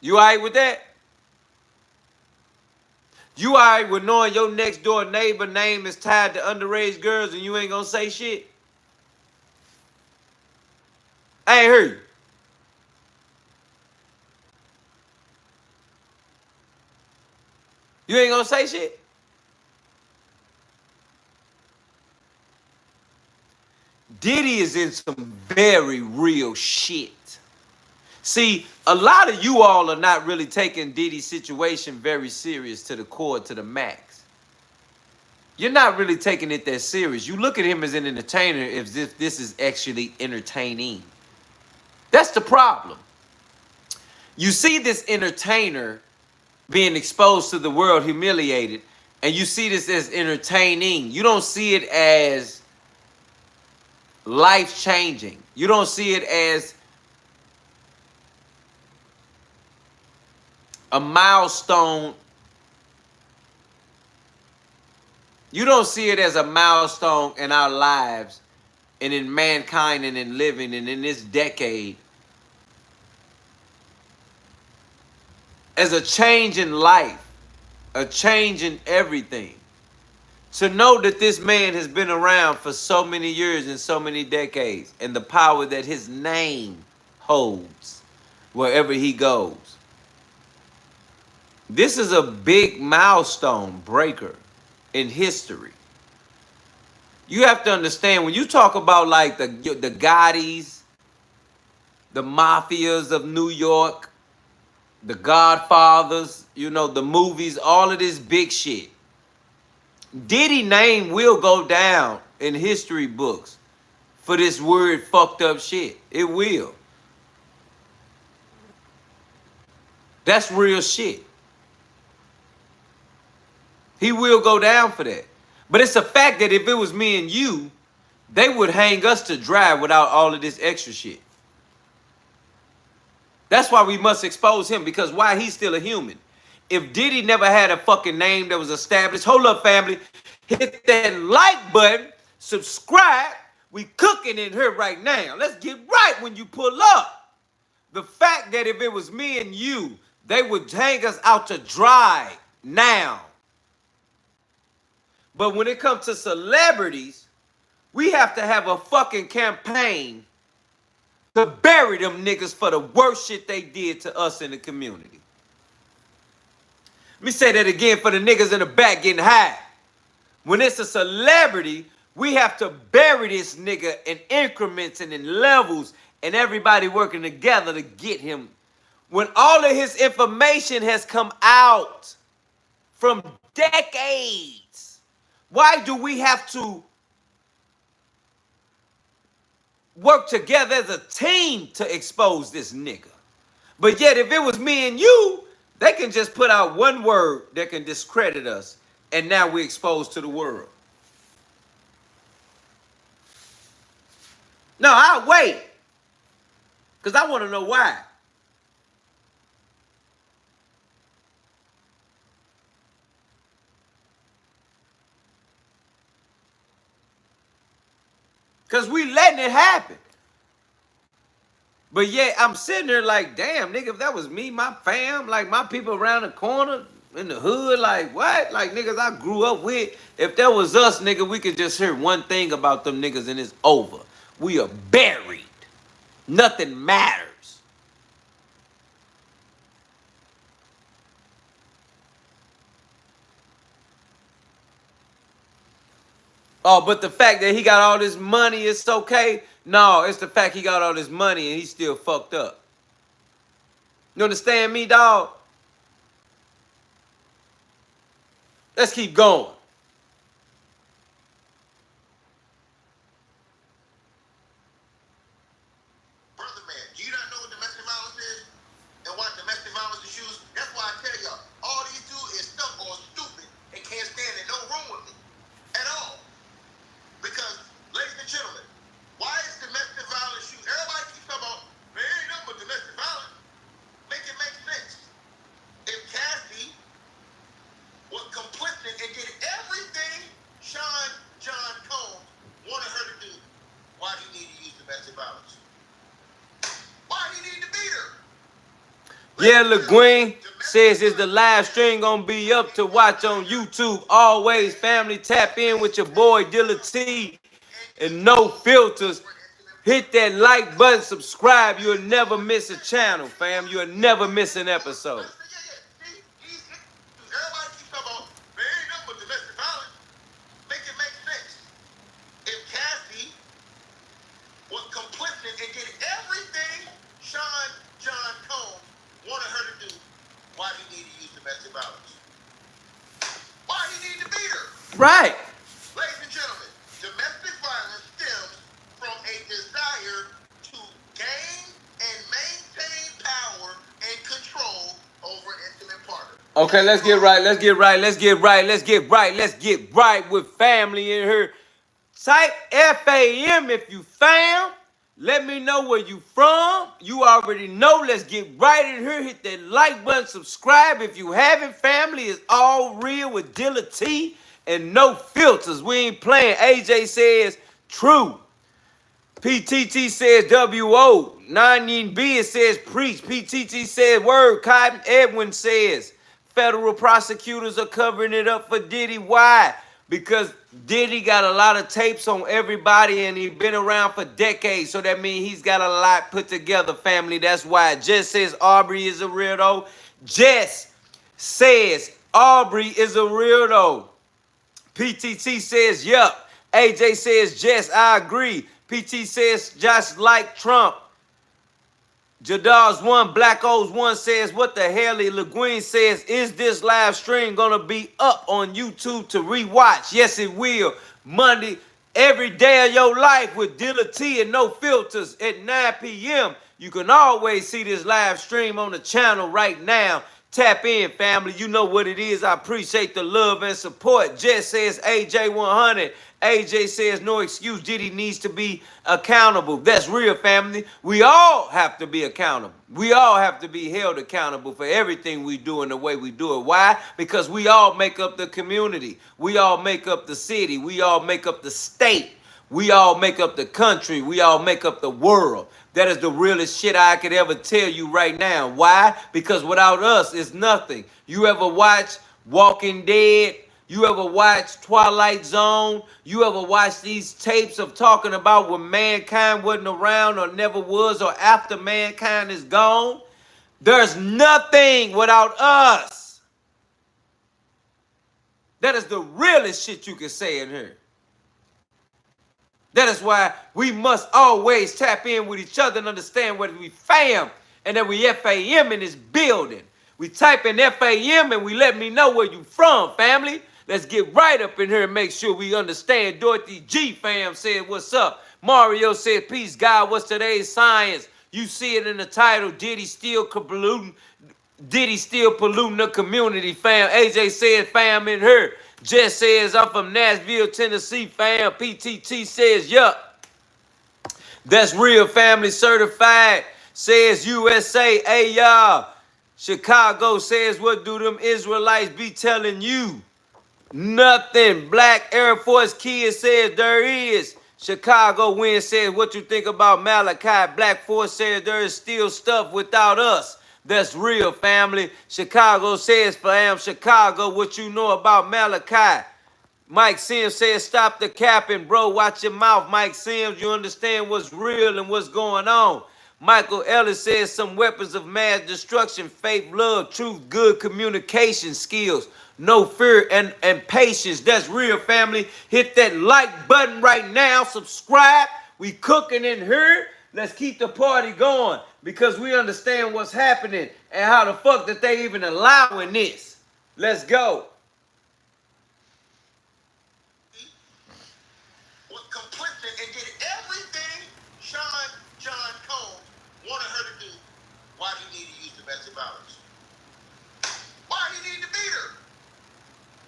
you all right with that? You all right with knowing your next door neighbor name is tied to underage girls and you ain't gonna say shit? I ain't heard you. You ain't gonna say shit? Diddy is in some very real shit. See, a lot of you all are not really taking Diddy's situation very serious to the core, to the max. You're not really taking it that serious. You look at him as an entertainer as if this is actually entertaining. That's the problem. You see this entertainer being exposed to the world, humiliated, and you see this as entertaining. You don't see it as life-changing. You don't see it as a milestone. You don't see it as a milestone in our lives and in mankind and in living and in this decade as a change in life, a change in everything. To know that this man has been around for so many years and so many decades, and the power that his name holds wherever he goes. This is a big milestone breaker in history. You have to understand, when you talk about like the Gottis, the mafias of New York, the Godfathers, you know, the movies, all of this big shit. Diddy name will go down in history books for this weird fucked up shit. It will. That's real shit. He will go down for that. But it's a fact that if it was me and you, they would hang us to dry without all of this extra shit. That's why we must expose him, because why? He's still a human. If Diddy never had a fucking name that was established, hold up, family, hit that like button, subscribe. We cooking in here right now. Let's get right when you pull up. The fact that if it was me and you, they would hang us out to dry now. But when it comes to celebrities, we have to have a fucking campaign to bury them niggas for the worst shit they did to us in the community. Let me say that again for the niggas in the back getting high. When it's a celebrity, we have to bury this nigga in increments and in levels, and everybody working together to get him. When all of his information has come out from decades, why do we have to work together as a team to expose this nigga? But yet, if it was me and you, they can just put out one word that can discredit us, and now we're exposed to the world. No, I'll wait, because I want to know why. Because we letting it happen. But yet, I'm sitting there like, damn, nigga, if that was me, my fam, like my people around the corner, in the hood, like what? Like niggas I grew up with. If that was us, nigga, we could just hear one thing about them niggas and it's over. We are buried. Nothing matters. Oh, but the fact that he got all this money, it's okay? No, it's the fact he got all this money and he's still fucked up. You understand me, dog? Let's keep going. Brother man, do you not know what domestic violence is? And why domestic violence is used? That's why I tell y'all, all these dudes is stuck or stupid and can't stand in no room with me at all. Because, ladies and gentlemen, why is domestic violence used? Everybody keeps talking about, man, ain't nothing but domestic violence. Make it make sense. If Cassie was complicit and did everything John Doe wanted her to do, why do you need to use domestic violence? Why do you need to beat her? Yeah, LeGuin says, is the live stream gonna be up to watch on YouTube? Always, family, tap in with your boy Dilla T and no filters. Hit that like button, subscribe. You'll never miss a channel, fam. You'll never miss an episode. Everybody keeps talking about, man, ain't nothing but domestic violence. Make it make sense. If Cassie Right. Ladies and gentlemen, domestic violence stems from a desire to gain and maintain power and control over an intimate partner. Okay, let's get right. Let's get right. Let's get right. Let's get right. Let's get right with family in here. Type FAM if you fam. Let me know where you from. You already know. Let's get right in here. Hit that like button. Subscribe if you haven't. Family is all real with Dilla T and no filters. We ain't playing. AJ says true. PTT says WO. Nine B it says preach. PTT says word. Cotton Edwin says federal prosecutors are covering it up for Diddy. Why? Because Diddy got a lot of tapes on everybody and he been around for decades. So that means he's got a lot put together, family. That's why. Jess says Aubrey is a weirdo. Jess says Aubrey is a weirdo. PTT says, yup. AJ says, Jess, I agree. PT says, just like Trump. Jadal's one, Black O's one says, what the hell? LeGuin says, is this live stream going to be up on YouTube to rewatch? Yes, it will. Monday, every day of your life with Dilla T and no filters at 9 p.m. You can always see this live stream on the channel right now. Tap in, family. You know what it is. I appreciate the love and support. Jess says AJ100. AJ says no excuse. Diddy needs to be accountable. That's real, family. We all have to be accountable. We all have to be held accountable for everything we do and the way we do it. Why? Because we all make up the community. We all make up the city. We all make up the state. We all make up the country. We all make up the world. That is the realest shit I could ever tell you right now. Why? Because without us, it's nothing. You ever watch Walking Dead? You ever watch Twilight Zone? You ever watch these tapes of talking about when mankind wasn't around or never was or after mankind is gone? There's nothing without us. That is the realest shit you can say in here. That is why we must always tap in with each other and understand whether we fam and that we FAM in this building. We type in FAM and we let me know where you from, family. Let's get right up in here and make sure we understand. Dorothy G fam said, what's up? Mario said, peace, God, what's today's science? You see it in the title, Diddy still polluting the community, fam. AJ said, fam in her. Jess says, I'm from Nashville, Tennessee, fam. PTT says, yup. That's real, family certified. Says USA, hey, y'all. Chicago says, what do them Israelites be telling you? Nothing. Black Air Force Kid says, there is. Chicago Wind says, what you think about Malachi? Black Force says, there is still stuff without us. That's real, family. Chicago says, fam, Chicago, what you know about Malachi? Mike Sims says, stop the capping, bro. Watch your mouth, Mike Sims. You understand what's real and what's going on. Michael Ellis says, some weapons of mass destruction, faith, love, truth, good communication skills, no fear and patience. That's real, family. Hit that like button right now. Subscribe. We cooking in here. Let's keep the party going because we understand what's happening and how the fuck that they even allowing this. Let's go. Was complicit and did everything John Doe wanted her to do. Why do you need to use domestic violence? Why do you need to beat her?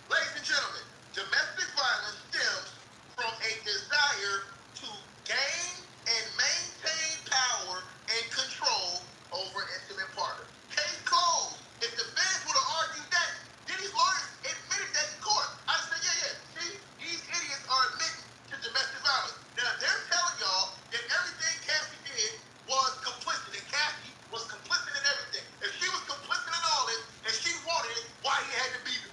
Ladies and gentlemen, domestic violence stems from a desire to gain and maintain power and control over an intimate partner. Case closed. If the feds would have argued that, Diddy's lawyers admitted that in court. I said, yeah. See, these idiots are admitting to domestic violence. Now, they're telling y'all that everything Cassie did was complicit, and Cassie was complicit in everything. If she was complicit in all this, and she wanted it, why he had to beat her?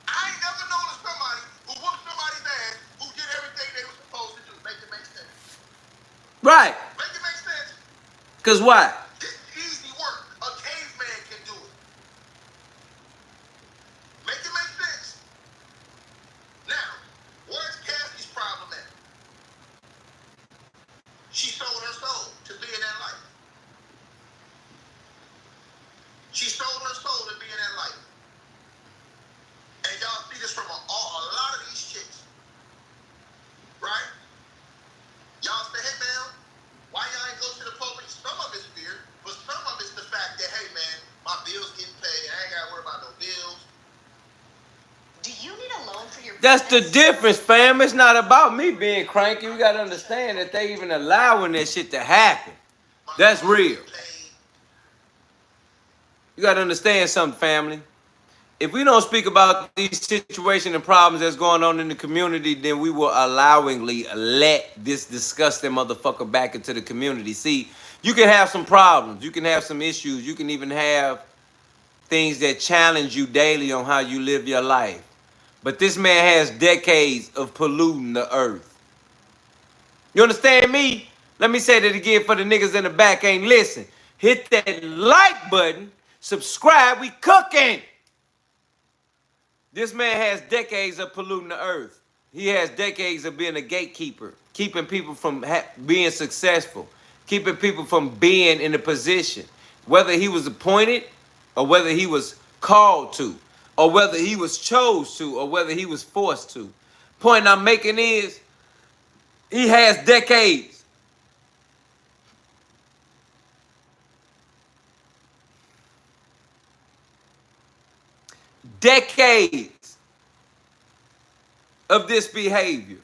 I ain't never known of somebody who whooped somebody's ass who did everything they were supposed to do. Make it make sense. Right. Make it make sense. Because why? This is easy work. A caveman can do it. Make it make sense. Now, where's Cassie's problem at? She sold her soul to be in that life. She sold her soul to be in that life. And y'all see this from an That's the difference, fam. It's not about me being cranky. We gotta understand that they even allowing that shit to happen. That's real. You gotta understand something, family. If we don't speak about these situations and problems that's going on in the community, then we will allowingly let this disgusting motherfucker back into the community. See, you can have some problems. You can have some issues. You can even have things that challenge you daily on how you live your life. But this man has decades of polluting the earth. You understand me? Let me say that again for the niggas in the back ain't listen. Hit that like button. Subscribe. We cooking. This man has decades of polluting the earth. He has decades of being a gatekeeper, keeping people from being successful, keeping people from being in a position, whether he was appointed or whether he was called to, or whether he was chose to, or whether he was forced to. Point I'm making is he has decades. Decades of this behavior.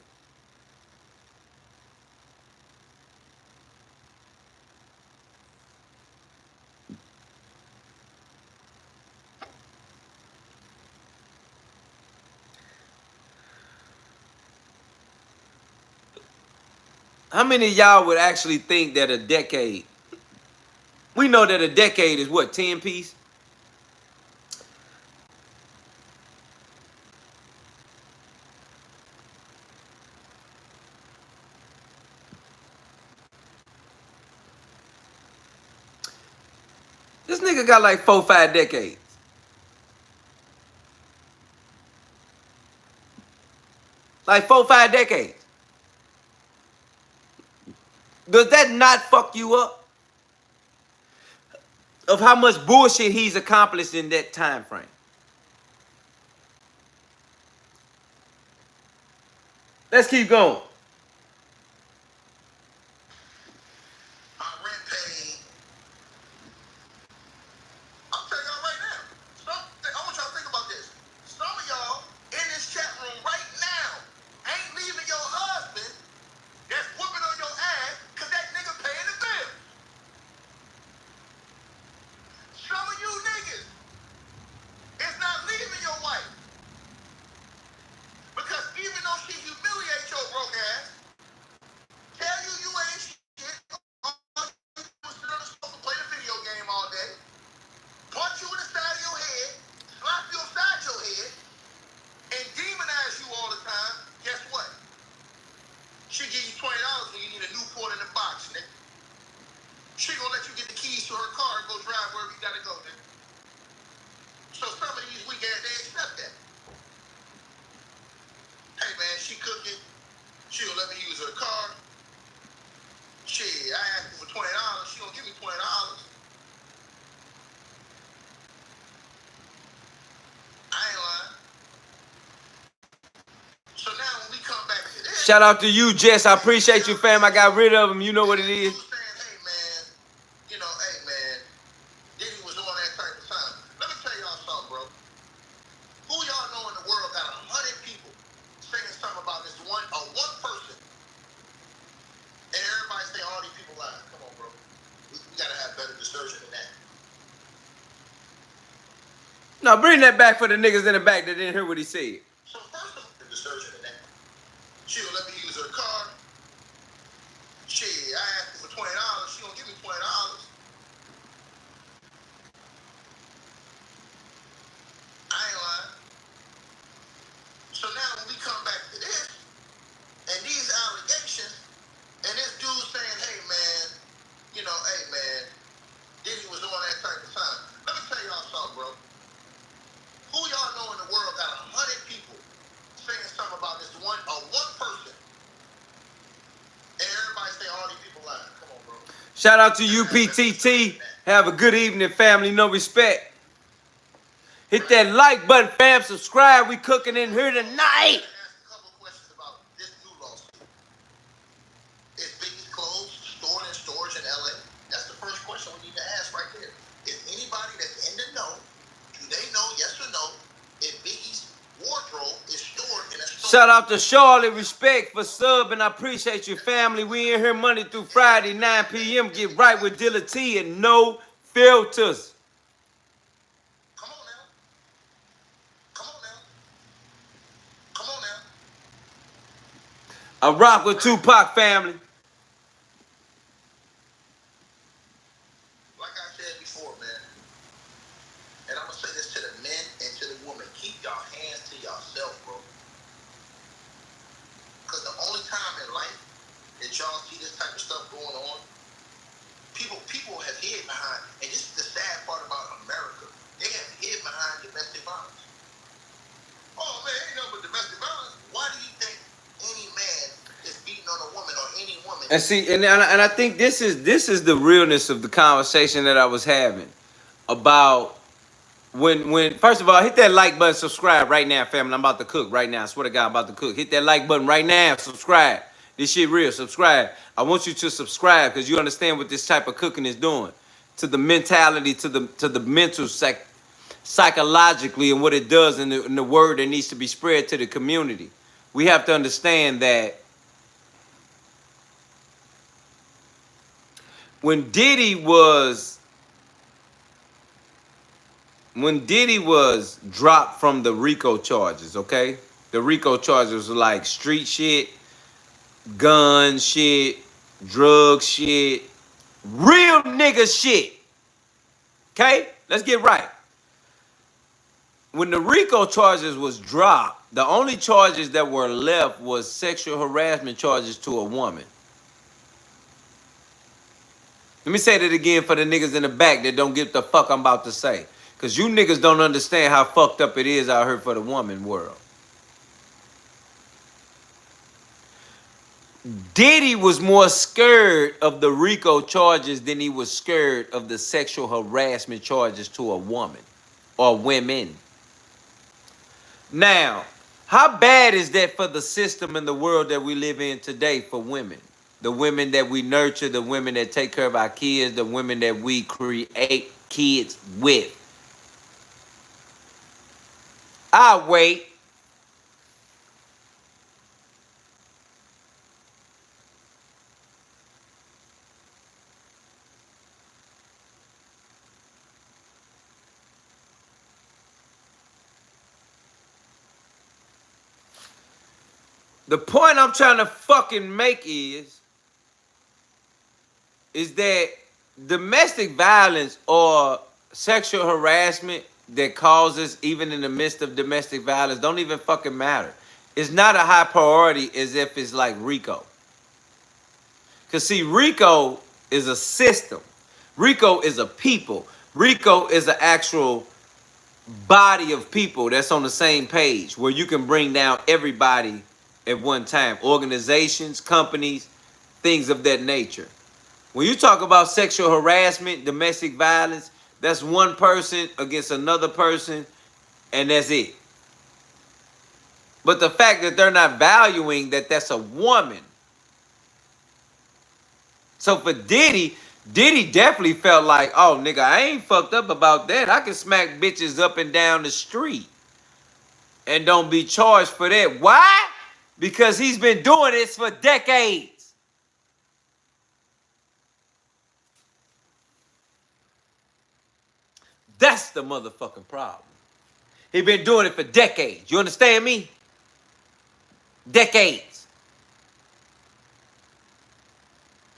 How many of y'all would actually think that a decade, we know that a decade is what, 10 piece? This nigga got like 4-5 decades. Like 4-5 decades. Does that not fuck you up? Of how much bullshit he's accomplished in that time frame. Let's keep going. My rent paid. I'm telling y'all right now. I want y'all to think about this. Some of y'all in this chat room right now ain't leaving your husband that's whooping on your ass because that nigga paying the bill. Some of you niggas is not leaving your wife because even though she humiliates your broke ass, tell you you ain't shit, all you do is sit on the sofa, play the video game all day, punch you in the side of your head, slap you upside your head, and demonize you all the time, guess what? She give you $20 when you need a Newport in the box, nigga. She gonna let you get the keys to her car and go drive wherever you gotta go, nigga. So some of these weak ass, they accept that. Hey man, she cooking. She gonna let me use her car. Shit, I asked her for $20. She gonna give me $20. I ain't lying. So now when we come back to this, Shout out to you, Jess. I appreciate you, fam. I got rid of him. You know what it is. saying, hey man, hey man, Diddy was on that type of time. Let me tell y'all something, bro. Who y'all know in the world got 100 people saying something about this one person, and everybody say all these people lying? Come on, bro. We gotta have better discernment than that. Now bring that back for the niggas in the back that didn't hear what he said. So first of all, the discernment than that. She'll let me use her car. Shit, I asked her for $20. She gonna give me $20. I ain't lying. So now when we come back to this, and these allegations, and this dude saying, hey man, hey man, Diddy was on that type of time. Let me tell y'all something, bro. Who y'all know in the world got 100 people saying something about this one person, and everybody say all these people lying? Come on, bro. Shout out to UPTT. Have a good evening, family. No respect. Hit that like button, fam. Subscribe. We cooking in here tonight. Ask a couple questions about this new lawsuit. Is Biggie's clothes stored in storage in LA? That's the first question we need to ask right there. Is anybody that's in the know, do they know, yes or no, if Biggie's wardrobe is stored in a Shout out to Charlotte. Respect for subbing. I appreciate your family. We in here Monday through Friday, 9 p.m. Get right with Dilla T and no filters. Come on now. Come on now. Come on now. I rock with Tupac family. Like I said before, man, and I'm going to say this to the men and to the women. Keep your hands to yourself, bro. Because the only time in life that y'all see this type of stuff going on, people have hid behind, and this is the sad part about America. They have hid behind domestic violence. Oh man, ain't nothing but domestic violence. Why do you think any man is beating on a woman or any woman? And see, and I think this is the realness of the conversation that I was having about when first of all, hit that like button, subscribe right now, family. I'm about to cook right now. I swear to God, I'm about to cook. Hit that like button right now, subscribe. This shit real. Subscribe. I want you to subscribe because you understand what this type of cooking is doing to the mentality, to the mental psychologically, and what it does in the word that needs to be spread to the community. We have to understand that when Diddy was dropped from the RICO charges, okay? The RICO charges were like street shit, gun shit, drug shit, real nigga shit. Okay? Let's get right. When the RICO charges was dropped, the only charges that were left was sexual harassment charges to a woman. Let me say that again for the niggas in the back that don't get the fuck I'm about to say. Because you niggas don't understand how fucked up it is out here for the woman world. Diddy was more scared of the RICO charges than he was scared of the sexual harassment charges to a woman or women. Now, how bad is that for the system and the world that we live in today for women? The women that we nurture, the women that take care of our kids, the women that we create kids with. I'll wait. The point I'm trying to fucking make is that domestic violence or sexual harassment that causes, even in the midst of domestic violence, don't even fucking matter. It's not a high priority as if it's like RICO. Because see, RICO is a system. RICO is a people. RICO is an actual body of people that's on the same page where you can bring down everybody at one time. Organizations, companies, things of that nature. When you talk about sexual harassment, domestic violence, that's one person against another person, and that's it. But the fact that they're not valuing that that's a woman. So for Diddy definitely felt like, oh, nigga, I ain't fucked up about that. I can smack bitches up and down the street and don't be charged for that. Why? Because he's been doing this for decades. That's the motherfucking problem. He's been doing it for decades. You understand me? Decades.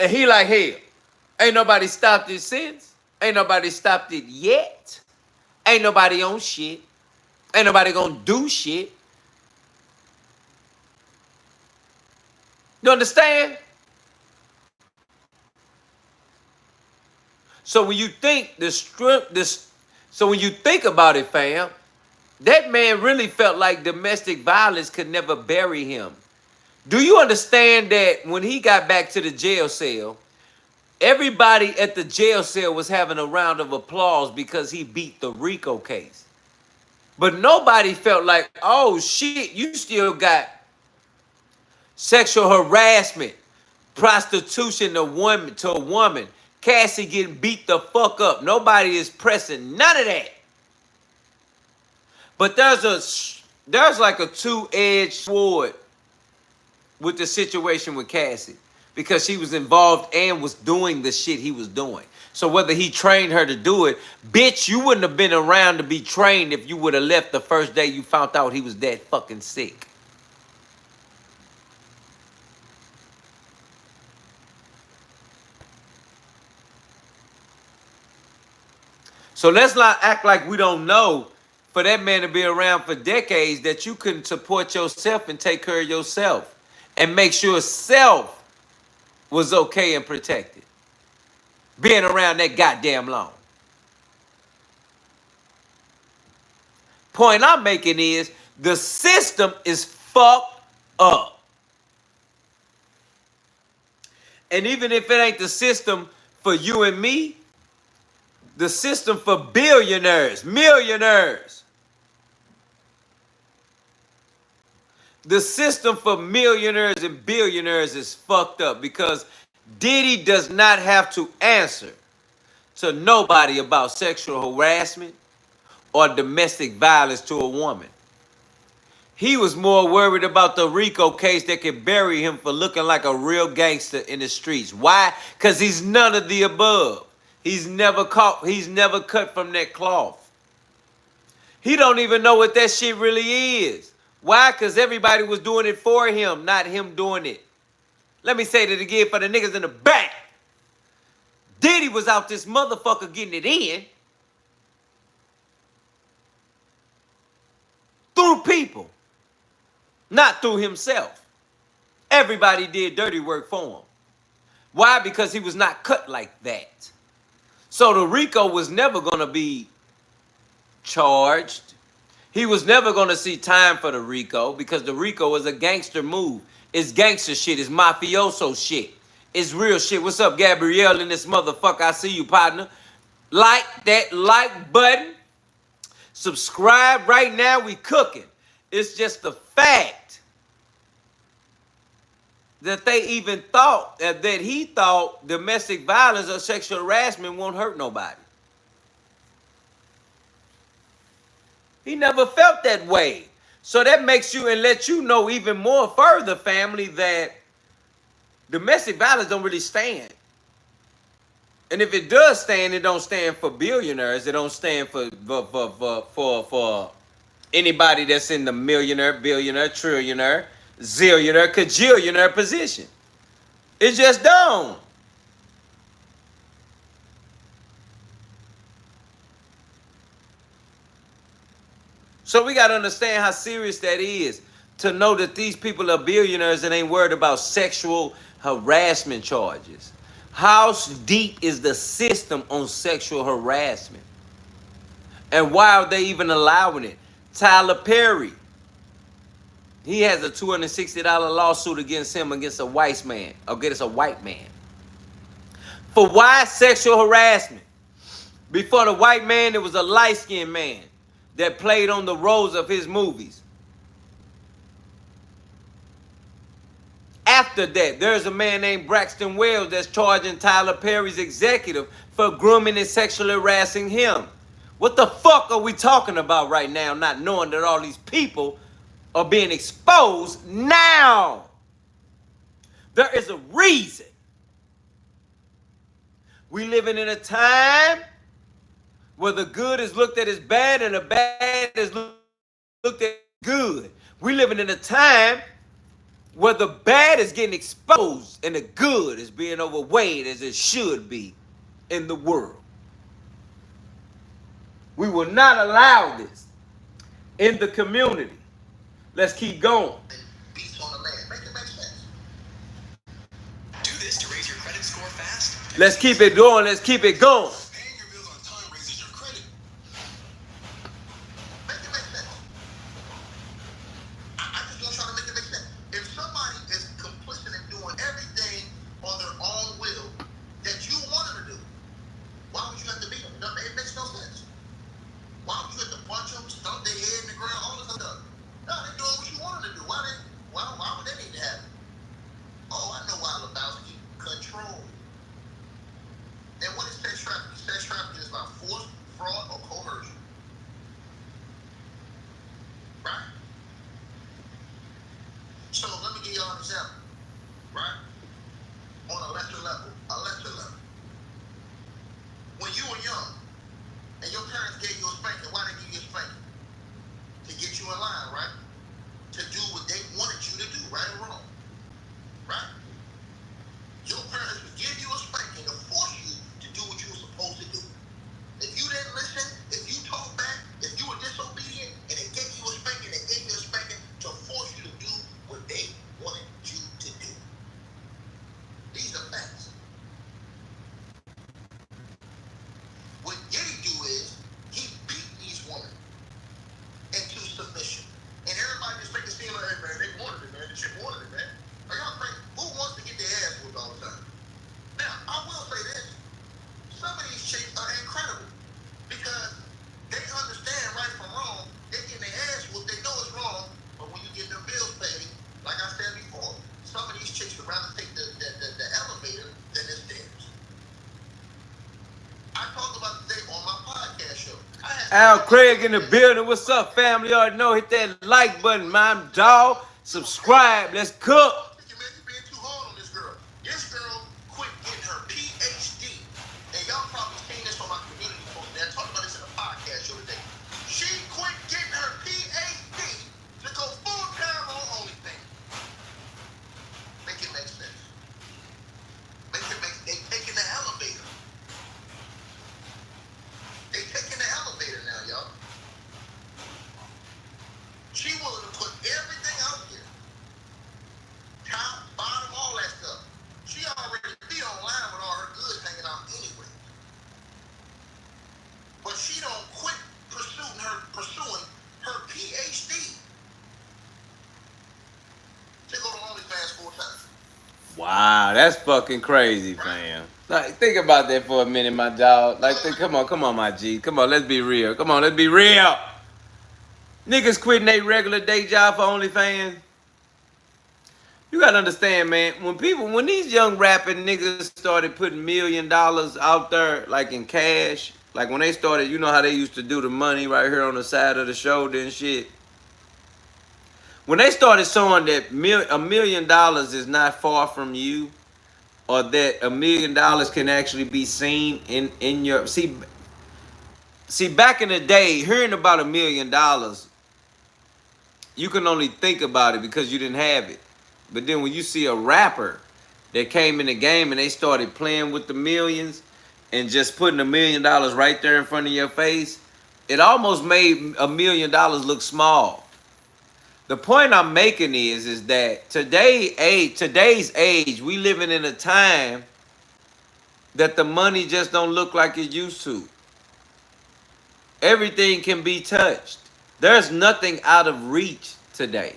And he like, hell, ain't nobody stopped it since. Ain't nobody stopped it yet. Ain't nobody on shit. Ain't nobody gonna do shit. You understand? So when you think so when you think about it, fam, that man really felt like domestic violence could never bury him. Do you understand that when he got back to the jail cell, everybody at the jail cell was having a round of applause because he beat the RICO case? But nobody felt like, oh shit, you still got sexual harassment, prostitution to a woman, Cassie getting beat the fuck up. Nobody is pressing none of that. But there's there's like a two-edged sword with the situation with Cassie, because she was involved and was doing the shit he was doing. So whether he trained her to do it, bitch, you wouldn't have been around to be trained if you would have left the first day you found out he was that fucking sick. So let's not act like we don't know, for that man to be around for decades, that you couldn't support yourself and take care of yourself and make sure self was okay and protected. Being around that goddamn long. Point I'm making is the system is fucked up. And even if it ain't the system for you and me, the system for billionaires, millionaires. The system for millionaires and billionaires is fucked up, because Diddy does not have to answer to nobody about sexual harassment or domestic violence to a woman. He was more worried about the RICO case that could bury him for looking like a real gangster in the streets. Why? Because he's none of the above. He's never caught, he's never cut from that cloth. He don't even know what that shit really is. Why? Because everybody was doing it for him, not him doing it. Let me say that again for the niggas in the back. Diddy was out this motherfucker getting it in through people, not through himself. Everybody did dirty work for him. Why? Because he was not cut like that. So the RICO was never going to be charged. He was never going to see time for the RICO, because the RICO is a gangster move. It's gangster shit. It's mafioso shit. It's real shit. What's up, Gabrielle, in this motherfucker? I see you, partner. Like that like button. Subscribe right now. We cooking. It's just the fact that they even thought, that he thought domestic violence or sexual harassment won't hurt nobody. He never felt that way. So that makes you and lets you know even more further, family, that domestic violence don't really stand. And if it does stand, it don't stand for billionaires. It don't stand for anybody that's in the millionaire, billionaire, trillionaire, zillionaire, cajillionaire position. It just don't. So we got to understand how serious that is, to know that these people are billionaires and ain't worried about sexual harassment charges. How deep is the system on sexual harassment? And why are they even allowing it? Tyler Perry, he has a $260 lawsuit against him, against a white man, against a white man. For why? Sexual harassment. Before the white man, there was a light-skinned man that played on the roles of his movies. After that, there's a man named Braxton Wells that's charging Tyler Perry's executive for grooming and sexually harassing him. What the fuck are we talking about right now, not knowing that all these people are being exposed now? There is a reason. We living in a time where the good is looked at as bad and the bad is looked at good. We living in a time where the bad is getting exposed and the good is being overweighed as it should be in the world. We will not allow this in the community. Let's keep going. Beats on the land. Make it make sense. Do this to raise your credit score fast. Let's keep it going. Let's keep it going. Paying your bills on time raises your credit. Make it make sense. I just want y'all to make it make sense. If somebody is complicit in doing everything on their own will that you want them to do, why would you have to beat them? It makes no sense. Why would you have to punch them, stomp their head in the ground, all this stuff? No, they're doing what you want them to do. Why would that need to happen? Oh, I know why Lebowski. Control. And what is sex trafficking? And your parents gave you a spanking. Why they give you a spanking? To get you in line, right? To do what they wanted you to do, right or wrong. Right? Your parents would give you a spanking to force you to do what you were supposed to do. If you didn't listen, if you talked back, if you were disobedient, and they gave you a spanking, they gave you a spanking to force you to do what they wanted you to do. These are facts. What Diddy do is he beat these women into submission. And everybody just make it seem like, hey man, they wanted it, man. The chick wanted it, man. Are y'all crazy? Who wants to get their ass whooped all the time? Now, I will say this. Some of these chicks are incredible because they understand right from wrong. They get their ass whooped. They know it's wrong. But when you get their bills paid, like I said before, some of these chicks would rather take the elevator than the stairs. I talked about today on my podcast show. Al Craig in the building. What's up, family? You already know. Hit that like button, man. Dog. Subscribe. Let's cook. You being too hard on this girl. This girl quit getting her PhD. And y'all probably seen this on my community post. I talked about this in a podcast show today. She quit getting her PhD to go full time on OnlyFans. Make it make sense. They taking the elevator. They taking the elevator now, y'all. She willing to put everything out there. Top, bottom, all that stuff. She already be online with all her goods hanging out anyway. But she don't quit pursuing her PhD to go to OnlyFans full time. Wow, that's fucking crazy, fam. Like, think about that for a minute, my dog. Like, come on, my G. Come on, let's be real. Come on, let's be real. Niggas quitting their regular day job for OnlyFans. You gotta understand, man. When these young rapping niggas started putting $1 million out there, like in cash, like when they started, you know how they used to do the money right here on the side of the shoulder and shit. When they started showing that $1 million is not far from you, or that $1 million can actually be seen in your see back in the day, hearing about $1 million, you can only think about it because you didn't have it. But then when you see a rapper that came in the game and they started playing with the millions and just putting $1 million right there in front of your face, it almost made $1 million look small. The point I'm making is that today's age, we living in a time that the money just don't look like it used to. Everything can be touched. There's nothing out of reach today.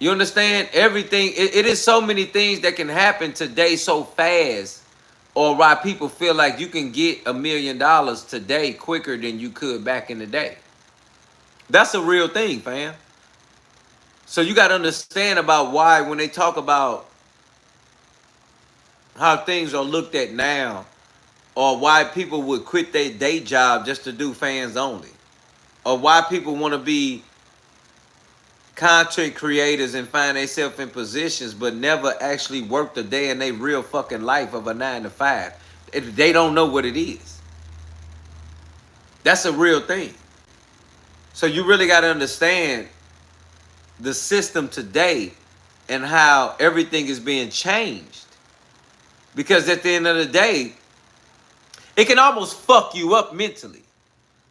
You understand? Everything, it is so many things that can happen today so fast, or why people feel like you can get $1 million today quicker than you could back in the day. That's a real thing, fam. So you got to understand about why when they talk about how things are looked at now, or why people would quit their day job just to do fans only, or why people want to be content creators and find themselves in positions but never actually worked a day in their real fucking life of a 9 to 5. They don't know what it is. That's a real thing. So you really got to understand the system today and how everything is being changed. Because at the end of the day, it can almost fuck you up mentally.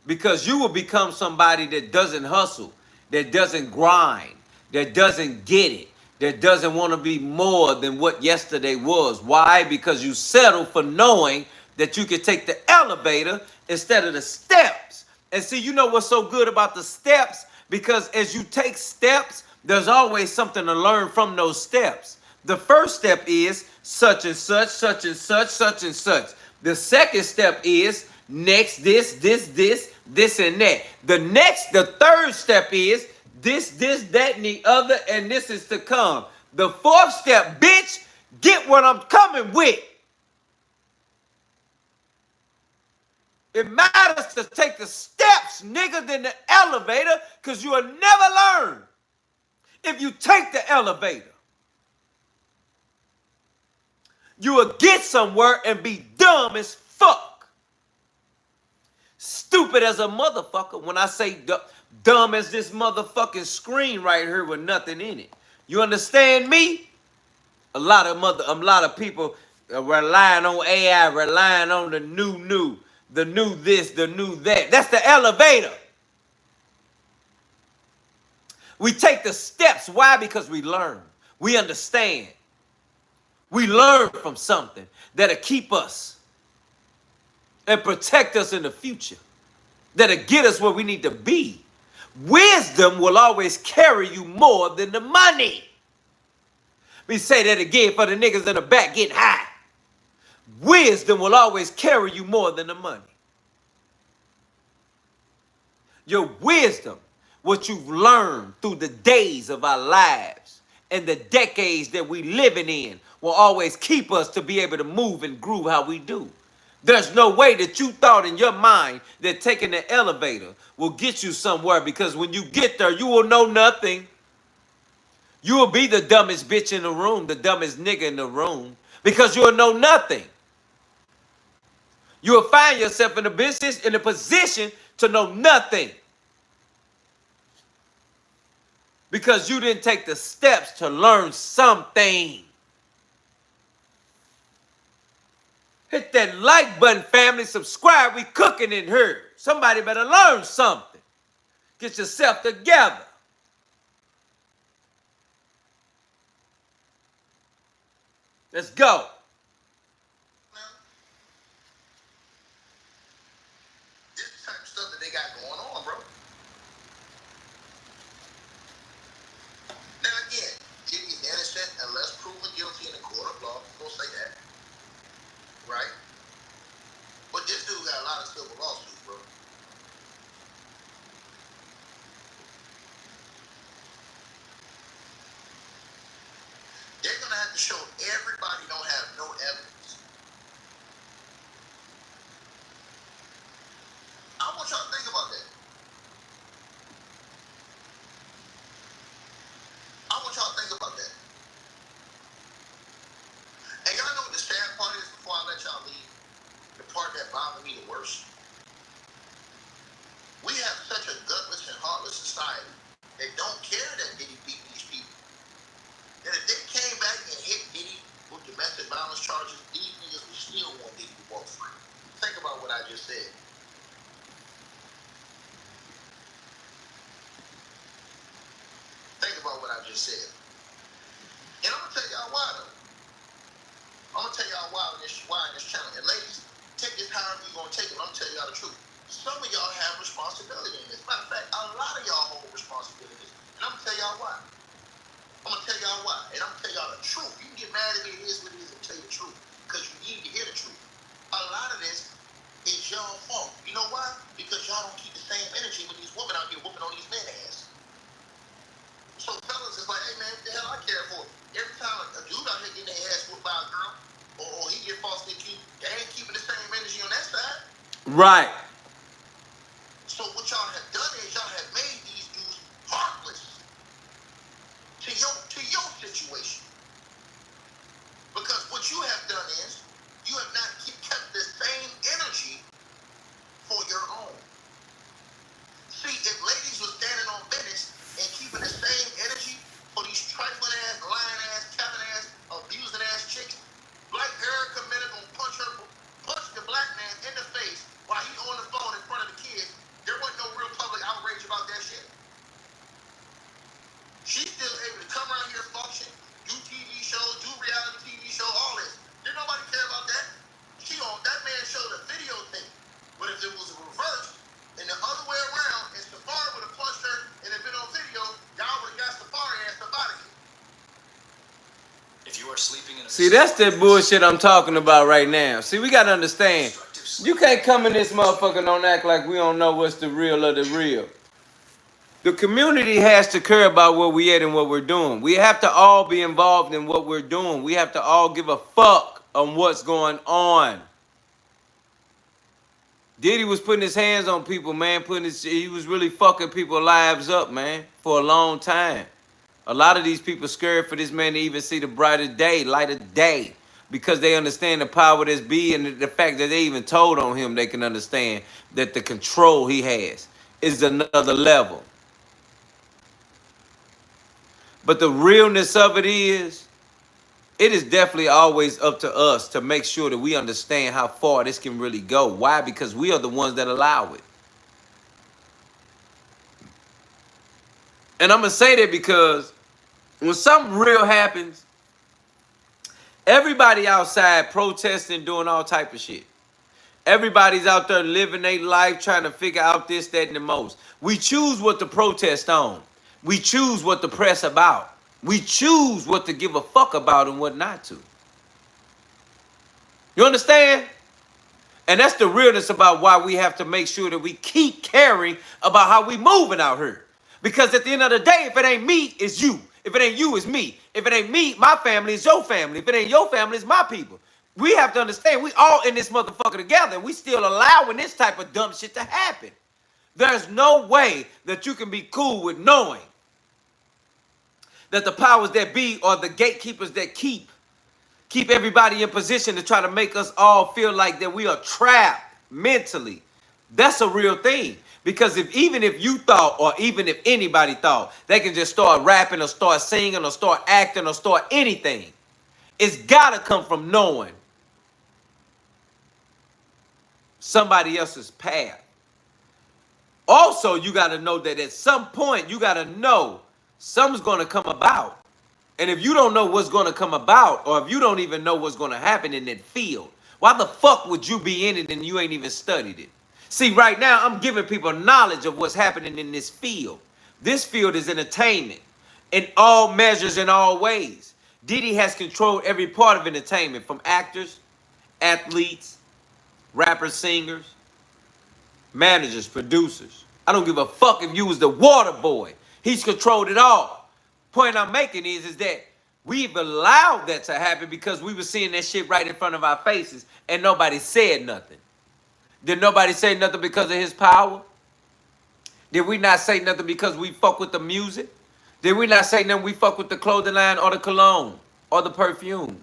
Because you will become somebody that doesn't hustle, that doesn't grind, that doesn't get it, that doesn't want to be more than what yesterday was. Why? Because you settle for knowing that you can take the elevator instead of the steps. And see, you know what's so good about the steps? Because as you take steps, there's always something to learn from those steps. The first step is such and such, such and such, such and such. The second step is next, this, and that. The third step is this, that, and the other, and this is to come. The fourth step, bitch, get what I'm coming with. It matters to take the steps, nigga, than the elevator, because you will never learn if you take the elevator. You will get somewhere and be dumb as fuck. Stupid as a motherfucker. When I say dumb as this motherfucking screen right here with nothing in it. You understand me? A lot of people relying on AI, relying on the new, the new this, the new that. That's the elevator. We take the steps. Why? Because we learn. We understand. We learn from something that'll keep us and protect us in the future. That'll get us where we need to be. Wisdom will always carry you more than the money. We say that again for the niggas in the back getting high. Wisdom will always carry you more than the money. Your wisdom, what you've learned through the days of our lives and the decades that we living in, will always keep us to be able to move and groove how we do. There's no way that you thought in your mind that taking the elevator will get you somewhere, because when you get there, you will know nothing. You will be the dumbest bitch in the room, the dumbest nigga in the room, because you'll know nothing. You will find yourself in a position to know nothing, because you didn't take the steps to learn something. Hit that like button, family. Subscribe. We cooking in here. Somebody better learn something. Get yourself together. Let's go. This is the type of stuff that they got going on, bro. Now again, Diddy is innocent unless proven guilty in the court of law. Don't say that. Right? But this dude got a lot of civil lawsuits, bro. They're gonna have to show everybody don't have no evidence. I want y'all to think about that. I want y'all to think about that. And y'all know what the sad part is before I let y'all leave? The part that bothered me the worst. We have such a gutless and heartless society that don't care that Diddy beat these people. And if they came back and hit Diddy with domestic violence charges, these niggas would still want Diddy to walk free. Think about what I just said. Think about what I just said. And I'm gonna tell y'all why though. I'm gonna tell y'all why in this channel. And ladies, take this however you're gonna take it. I'm gonna tell y'all the truth. Some of y'all have responsibility in this. Matter of fact, a lot of y'all hold responsibility in this. And I'm gonna tell y'all why. I'm gonna tell y'all why. And I'm gonna tell y'all the truth. You can get mad at me, it is what it is, and tell you the truth. Because you need to hear the truth. A lot of this is y'all fault. You know why? Because y'all don't keep the same energy when these women out here whooping on these men ass. So fellas, it's like, hey man, what the hell I care for? Every time a dude out here getting their ass whooped by a girl, or he get falsely accused, they ain't keeping the same energy on that side. Right. So what y'all have done is y'all have made these dudes heartless to your situation. Because what you have done is you have not kept the same energy for your own. See, if ladies were standing on business and keeping the same energy for these trifling ass, lying ass, capping ass, abusing ass chicks, like Erica Mena gonna punch the black man in the face while he on the phone in front of the kids, there wasn't no real public outrage about that shit. She's still able to come around here, function, do TV shows, do reality TV show, all this. Didn't nobody care about that. That man showed a video thing. But if it was reversed and the other way around, and Safari would have punched her and it been on video, y'all would have got Safari ass up out of here. If you are sleeping in a See, that's that bullshit I'm talking about right now. See, we gotta understand. You can't come in this motherfucker and don't act like we don't know what's the real of the real. The community has to care about where we at and what we're doing. We have to all be involved in what we're doing. We have to all give a fuck on what's going on. Diddy was putting his hands on people, man. He was really fucking people's lives up, man, for a long time. A lot of these people scared for this man to even see the brighter day, light of day. Because they understand the power that's be, and the fact that they even told on him, they can understand that the control he has is another level. But the realness of it is definitely always up to us to make sure that we understand how far this can really go. Why? Because we are the ones that allow it. And I'm going to say that because when something real happens, everybody outside protesting, doing all type of shit. Everybody's out there living their life, trying to figure out this, that, and the most. We choose what to protest on. We choose what to press about. We choose what to give a fuck about and what not to. You understand? And that's the realness about why we have to make sure that we keep caring about how we moving out here. Because at the end of the day, if it ain't me, it's you. If it ain't you, it's me. If it ain't me, my family, it's your family. If it ain't your family, it's my people. We have to understand we all in this motherfucker together, and we still allowing this type of dumb shit to happen. There's no way that you can be cool with knowing that the powers that be are the gatekeepers that keep everybody in position to try to make us all feel like that we are trapped mentally. That's a real thing. Because even if you thought, or even if anybody thought, they can just start rapping or start singing or start acting or start anything, it's gotta come from knowing somebody else's path. Also, you gotta know that at some point, you gotta know something's gonna come about. And if you don't know what's gonna come about, or if you don't even know what's gonna happen in that field, why the fuck would you be in it and you ain't even studied it? See, right now, I'm giving people knowledge of what's happening in this field. This field is entertainment in all measures, in all ways. Diddy has controlled every part of entertainment, from actors, athletes, rappers, singers, managers, producers. I don't give a fuck if you was the water boy. He's controlled it all. Point I'm making is that we've allowed that to happen because we were seeing that shit right in front of our faces and nobody said nothing. Did nobody say nothing because of his power? Did we not say nothing because we fuck with the music? Did we not say nothing we fuck with the clothing line or the cologne or the perfume?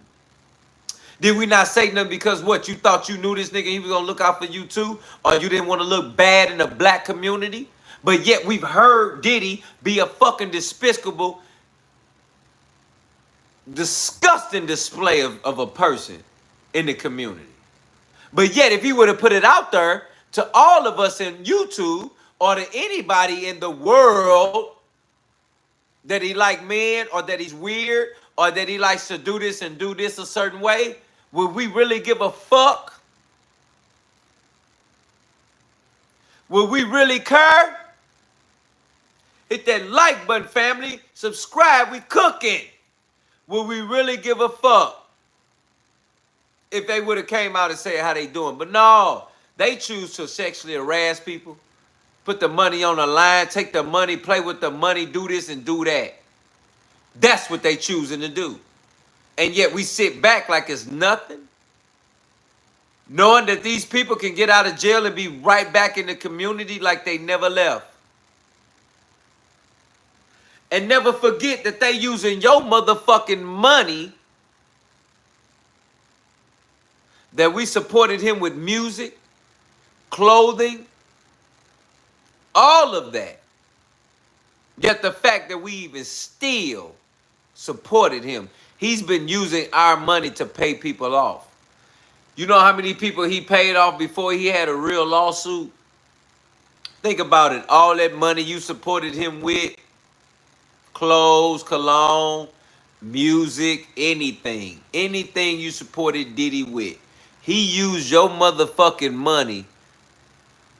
Did we not say nothing because what, you thought you knew this nigga, he was gonna look out for you too? Or you didn't want to look bad in the black community? But yet we've heard Diddy be a fucking despicable, disgusting display of a person in the community. But yet if he would have put it out there to all of us in YouTube or to anybody in the world that he like men, or that he's weird, or that he likes to do this and do this a certain way, would we really give a fuck? Would we really care? Hit that like button, family. Subscribe, we cooking. Would we really give a fuck if they would have came out and said how they doing? But no, they choose to sexually harass people, put the money on the line, take the money, play with the money, do this and do that. That's what they choosing to do. And yet we sit back like it's nothing, knowing that these people can get out of jail and be right back in the community like they never left. And never forget that they using your motherfucking money that we supported him with music, clothing, all of that. Yet the fact that we even still supported him, he's been using our money to pay people off. You know how many people he paid off before he had a real lawsuit? Think about it. All that money you supported him with, clothes, cologne, music, anything. Anything you supported Diddy with. He used your motherfucking money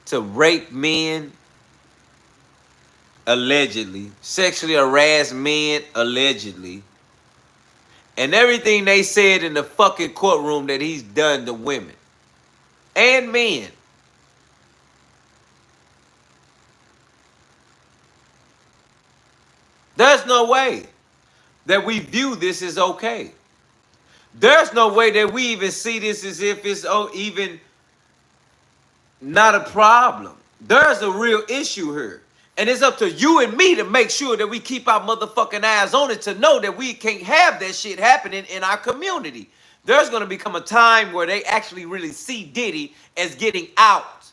to rape men, allegedly, sexually harass men, allegedly, and everything they said in the fucking courtroom that he's done to women and men. There's no way that we view this as okay. There's no way that we even see this as if it's even not a problem. There's a real issue here. And it's up to you and me to make sure that we keep our motherfucking eyes on it, to know that we can't have that shit happening in our community. There's going to become a time where they actually really see Diddy as getting out.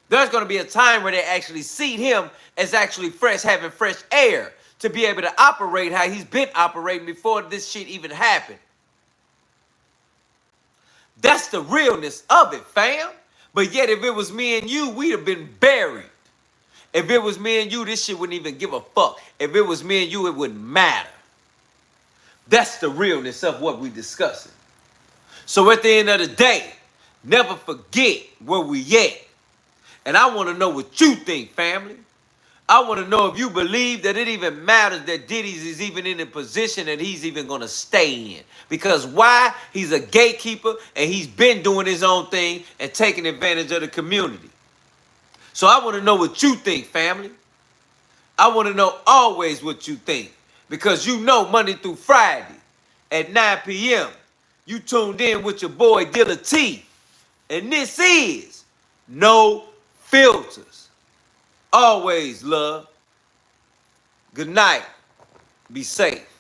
There's going to be a time where they actually see him as actually fresh, having fresh air to be able to operate how he's been operating before this shit even happened. That's the realness of it, fam. But yet, if it was me and you, we'd have been buried. If it was me and you, this shit wouldn't even give a fuck. If it was me and you, it wouldn't matter. That's the realness of what we're discussing. So at the end of the day, never forget where we at. And I want to know what you think, family. I want to know if you believe that it even matters that Diddy's is even in a position that he's even going to stay in. Because why? He's a gatekeeper and he's been doing his own thing and taking advantage of the community. So I want to know what you think, family. I want to know always what you think. Because you know Monday through Friday at 9 p.m. you tuned in with your boy Dilla T. And this is No Filters. Always love. Good night. Be safe.